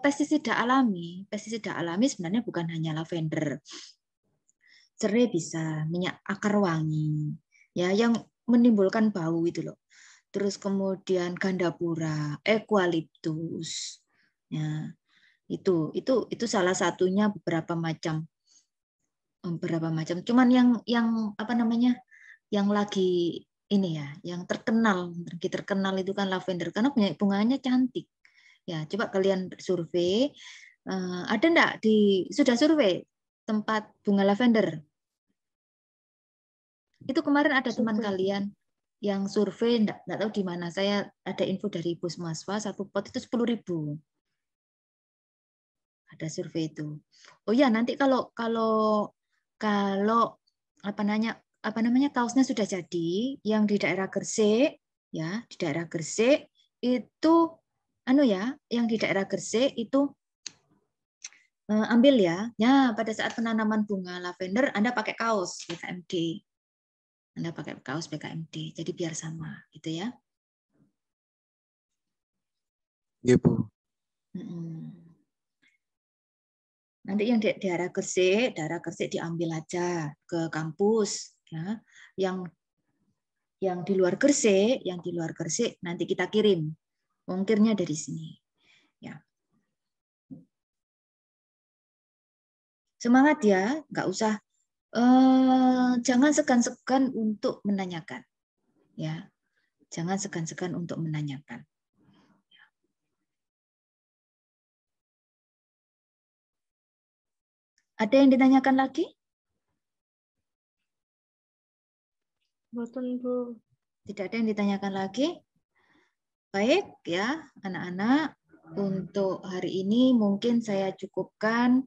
pestisida alami sebenarnya bukan hanya lavender. Serai bisa, minyak akar wangi, ya yang menimbulkan bau itu loh. Terus kemudian gandapura, eukaliptus, ya itu salah satunya beberapa macam. Cuman yang apa namanya, yang lagi ini ya, yang terkenal itu kan lavender karena bunganya cantik. Ya, coba kalian survei. Ada enggak sudah survei tempat bunga lavender? Itu kemarin ada teman kalian yang survei, enggak tahu di mana. Saya ada info dari Puskesmaswa, satu pot itu 10.000. Ada survei itu. Oh ya, nanti kalau apa namanya kaosnya sudah jadi, yang di daerah Gresik ya, di daerah Gresik itu yang di daerah Gresik itu ambil ya. Ya, pada saat penanaman bunga lavender Anda pakai kaos BKMD. Anda pakai kaos BKMD. Jadi biar sama gitu ya.
Iya, Bu.
Nanti yang di daerah Gresik diambil aja ke kampus ya. Yang di luar Gresik, nanti kita kirim. Ongkirnya dari sini. Ya. Semangat ya, nggak usah, jangan segan-segan untuk menanyakan, ya, jangan segan-segan untuk menanyakan. Ada yang ditanyakan lagi?
Boten, Bu.
Tidak ada yang ditanyakan lagi. Baik ya, anak-anak, untuk hari ini mungkin saya cukupkan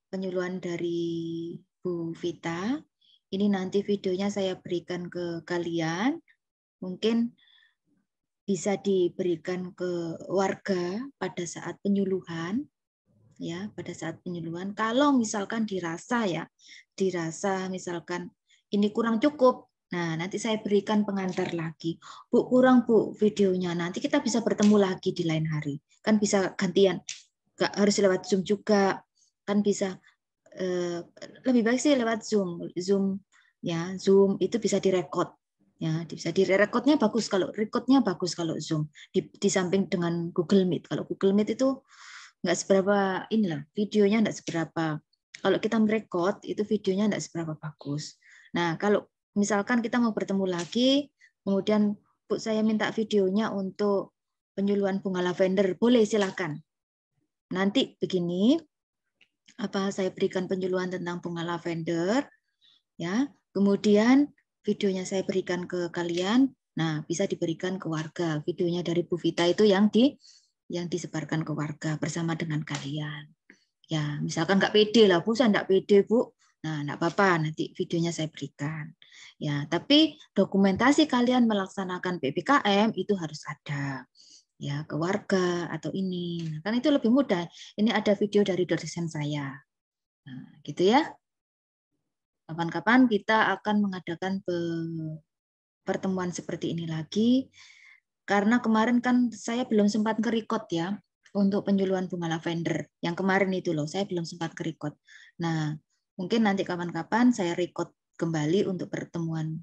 penyuluhan dari Bu Vita. Ini nanti videonya saya berikan ke kalian. Mungkin bisa diberikan ke warga pada saat penyuluhan. Ya, pada saat penyuluhan. Kalau misalkan dirasa misalkan ini kurang cukup. Nah, nanti saya berikan pengantar lagi. Bu, kurang Bu videonya. Nanti kita bisa bertemu lagi di lain hari. Kan bisa gantian. Nggak harus lewat Zoom juga. Kan bisa lebih baik sih lewat Zoom. Ya, Zoom itu bisa direkod. Ya, bisa direkodnya bagus kalau recordnya bagus kalau Zoom. Di samping dengan Google Meet. Kalau Google Meet itu nggak seberapa videonya nggak seberapa. Kalau kita merekod itu videonya nggak seberapa bagus. Nah, kalau misalkan kita mau bertemu lagi, kemudian Bu saya minta videonya untuk penyuluhan bunga lavender, boleh silakan. Nanti begini, saya berikan penyuluhan tentang bunga lavender, ya. Kemudian videonya saya berikan ke kalian. Nah, bisa diberikan ke warga. Videonya dari Bu Vita itu yang disebarkan ke warga bersama dengan kalian. Ya, misalkan nggak pede lah, Bu, saya nggak pede, Bu. Nah, nggak apa-apa, nanti videonya saya berikan. Ya, tapi dokumentasi kalian melaksanakan PPKM itu harus ada. ya ke warga atau ini. Nah, kan itu lebih mudah. Ini ada video dari dosen saya. Nah, gitu ya. Kapan-kapan kita akan mengadakan pertemuan seperti ini lagi. Karena kemarin kan saya belum sempat nge-record ya untuk penyuluhan bunga lavender. Yang kemarin itu loh, saya belum sempat nge-record. Nah, mungkin nanti kapan-kapan saya record kembali untuk pertemuan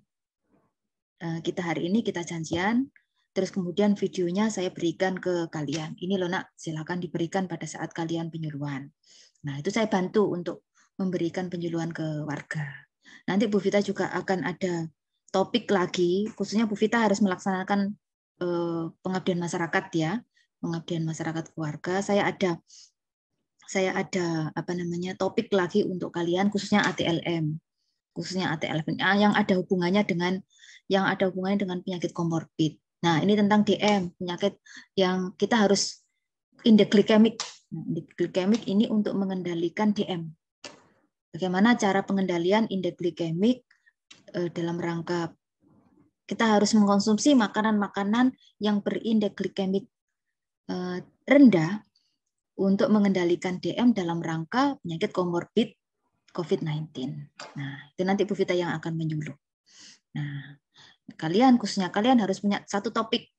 kita hari ini, kita janjian. Terus kemudian videonya saya berikan ke kalian. Ini loh nak, silakan diberikan pada saat kalian penyuluhan. Nah, itu saya bantu untuk memberikan penyuluhan ke warga. Nanti Bu Vita juga akan ada topik lagi, khususnya Bu Vita harus melaksanakan pengabdian masyarakat ya, pengabdian masyarakat keluarga. Saya ada topik lagi untuk kalian, khususnya ATLM, yang ada hubungannya dengan penyakit komorbid. Nah, ini tentang DM, penyakit yang kita harus indeks glikemik. Nah, indeks glikemik ini untuk mengendalikan DM. Bagaimana cara pengendalian indeks glikemik dalam rangka kita harus mengkonsumsi makanan-makanan yang berindeks glikemik rendah untuk mengendalikan DM dalam rangka penyakit komorbid COVID-19. Nah, itu nanti Bu Vita yang akan menyuluh. Nah, khususnya kalian harus punya satu topik,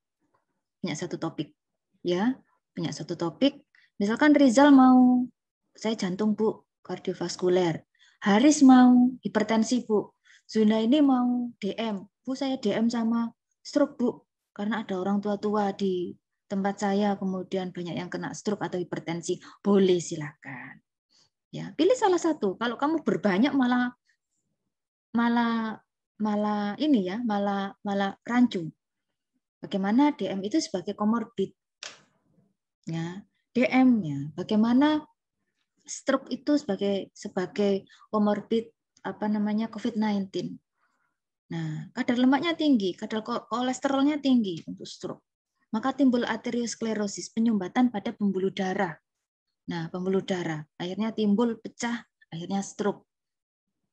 ya, punya satu topik. Misalkan Rizal mau, saya jantung Bu, kardiovaskuler. Haris mau hipertensi Bu. Zuna ini mau DM, Bu saya DM sama stroke Bu, karena ada orang tua-tua di tempat saya kemudian banyak yang kena stroke atau hipertensi. Boleh, silakan. Ya, pilih salah satu. Kalau kamu berbanyak malah ini ya, malah rancu. Bagaimana DM itu sebagai komorbid? Ya, DM-nya. Bagaimana stroke itu sebagai komorbid COVID-19? Nah, kadar lemaknya tinggi, kadar kolesterolnya tinggi untuk stroke. Maka timbul arteriosklerosis, penyumbatan pada pembuluh darah. Nah, pembuluh darah akhirnya timbul pecah, akhirnya stroke.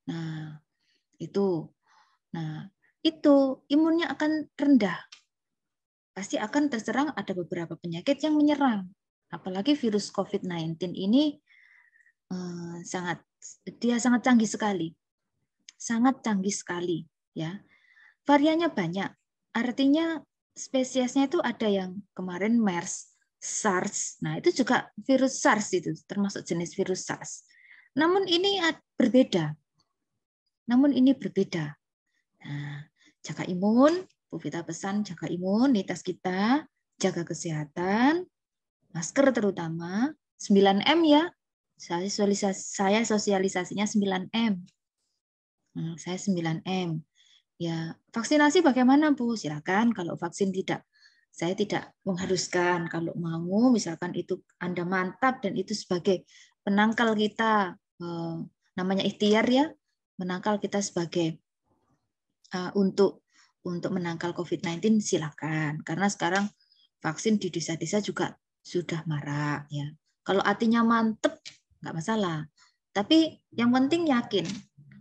Nah, itu imunnya akan rendah. Pasti akan terserang, ada beberapa penyakit yang menyerang. Apalagi virus COVID-19 ini sangat canggih sekali. Sangat canggih sekali, ya. Variannya banyak. Artinya spesiesnya itu ada yang kemarin MERS, SARS. Nah, itu juga virus SARS itu, termasuk jenis virus SARS. Namun ini berbeda. Nah, jaga imun, Bu Vita pesan jaga imunitas kita, jaga kesehatan, masker terutama, 9M ya. Saya sosialisasinya 9M. Saya 9M. Ya, vaksinasi bagaimana Bu? Silakan, kalau vaksin saya tidak mengharuskan. Kalau mau, misalkan itu Anda mantap dan itu sebagai penangkal kita, namanya ikhtiar ya, menangkal kita sebagai untuk menangkal COVID-19 silakan. Karena sekarang vaksin di desa-desa juga sudah marak ya. Kalau artinya mantep nggak masalah. Tapi yang penting yakin.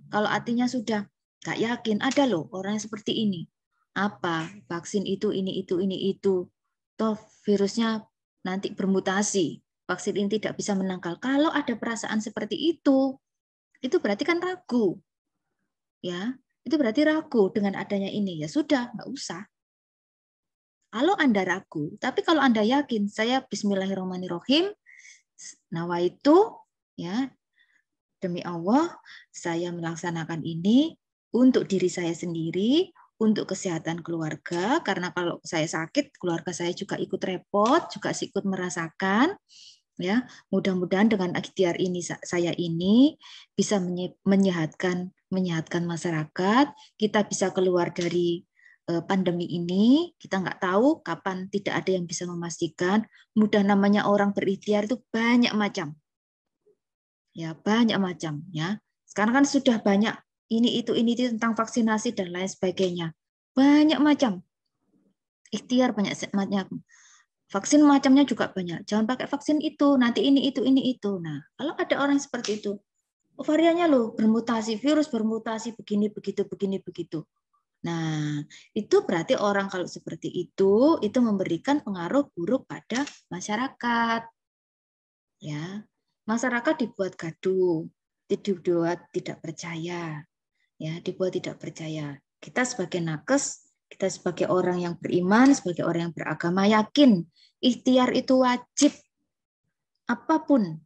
Kalau artinya sudah nggak yakin, ada loh orang yang seperti ini. Apa? Vaksin itu, ini, itu. Toh virusnya nanti bermutasi. Vaksin ini tidak bisa menangkal. Kalau ada perasaan seperti itu berarti kan ragu. Ya, itu berarti ragu dengan adanya ini. Ya sudah, nggak usah. Kalau Anda ragu, tapi kalau Anda yakin, saya bismillahirrahmanirrahim, nawaitu, ya, demi Allah, saya melaksanakan ini untuk diri saya sendiri, untuk kesehatan keluarga, karena kalau saya sakit, keluarga saya juga ikut repot, juga ikut merasakan. Ya, mudah-mudahan dengan ikhtiar ini saya ini bisa menyehatkan masyarakat, kita bisa keluar dari pandemi ini. Kita nggak tahu kapan, tidak ada yang bisa memastikan. Mudah namanya orang berikhtiar itu banyak macam. Ya, banyak macam ya. Sekarang kan sudah banyak ini itu tentang vaksinasi dan lain sebagainya. Banyak macam. Ikhtiar banyak. Vaksin macamnya juga banyak. Jangan pakai vaksin itu, nanti ini itu. Nah, kalau ada orang seperti itu, variannya loh bermutasi, virus bermutasi begini begitu. Nah, itu berarti orang kalau seperti itu memberikan pengaruh buruk pada masyarakat. Ya, masyarakat dibuat gaduh, dibuat tidak percaya, ya, dibuat tidak percaya. Kita sebagai nakes, kita sebagai orang yang beriman, sebagai orang yang beragama yakin, ikhtiar itu wajib. Apapun,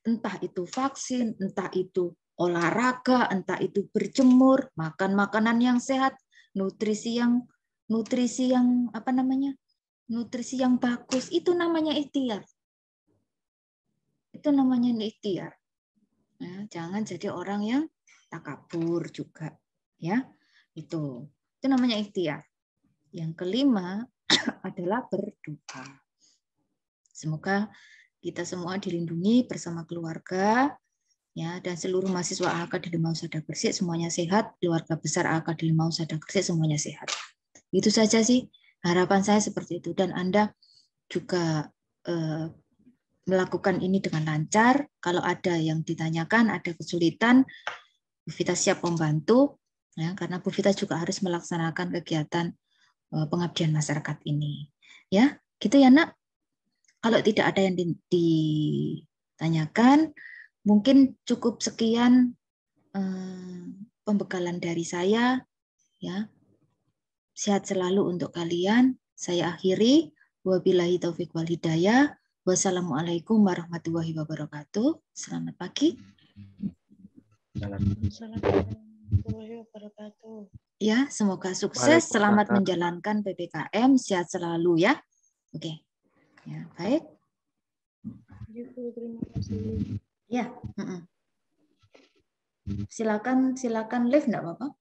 entah itu vaksin, entah itu olahraga, entah itu berjemur, makan makanan yang sehat, nutrisi yang apa namanya? Nutrisi yang bagus, itu namanya ikhtiar. Itu namanya ikhtiar. Ya, jangan jadi orang yang takabur juga, ya. Itu namanya ikhtiar. Yang kelima adalah berdoa. Semoga kita semua dilindungi bersama keluarga, ya, dan seluruh mahasiswa Akademi Mausada Gresik semuanya sehat, keluarga besar Akademi Mausada Gresik semuanya sehat. Itu saja sih harapan saya seperti itu, dan Anda juga melakukan ini dengan lancar. Kalau ada yang ditanyakan, ada kesulitan, Bu Vita siap membantu, ya, karena Bu Vita juga harus melaksanakan kegiatan pengabdian masyarakat ini. Ya, gitu ya, Nak. Kalau tidak ada yang ditanyakan, mungkin cukup sekian pembekalan dari saya, ya. Sehat selalu untuk kalian. Saya akhiri. Wabillahi taufiq wal hidayah. Wassalamualaikum warahmatullahi wabarakatuh. Selamat pagi.
Assalamualaikum warahmatullahi wabarakatuh.
Ya, semoga sukses. Selamat menjalankan PPKM. Sehat selalu ya. Oke. Ya, baik.
Terima kasih.
Ya. Silakan live enggak Bapak?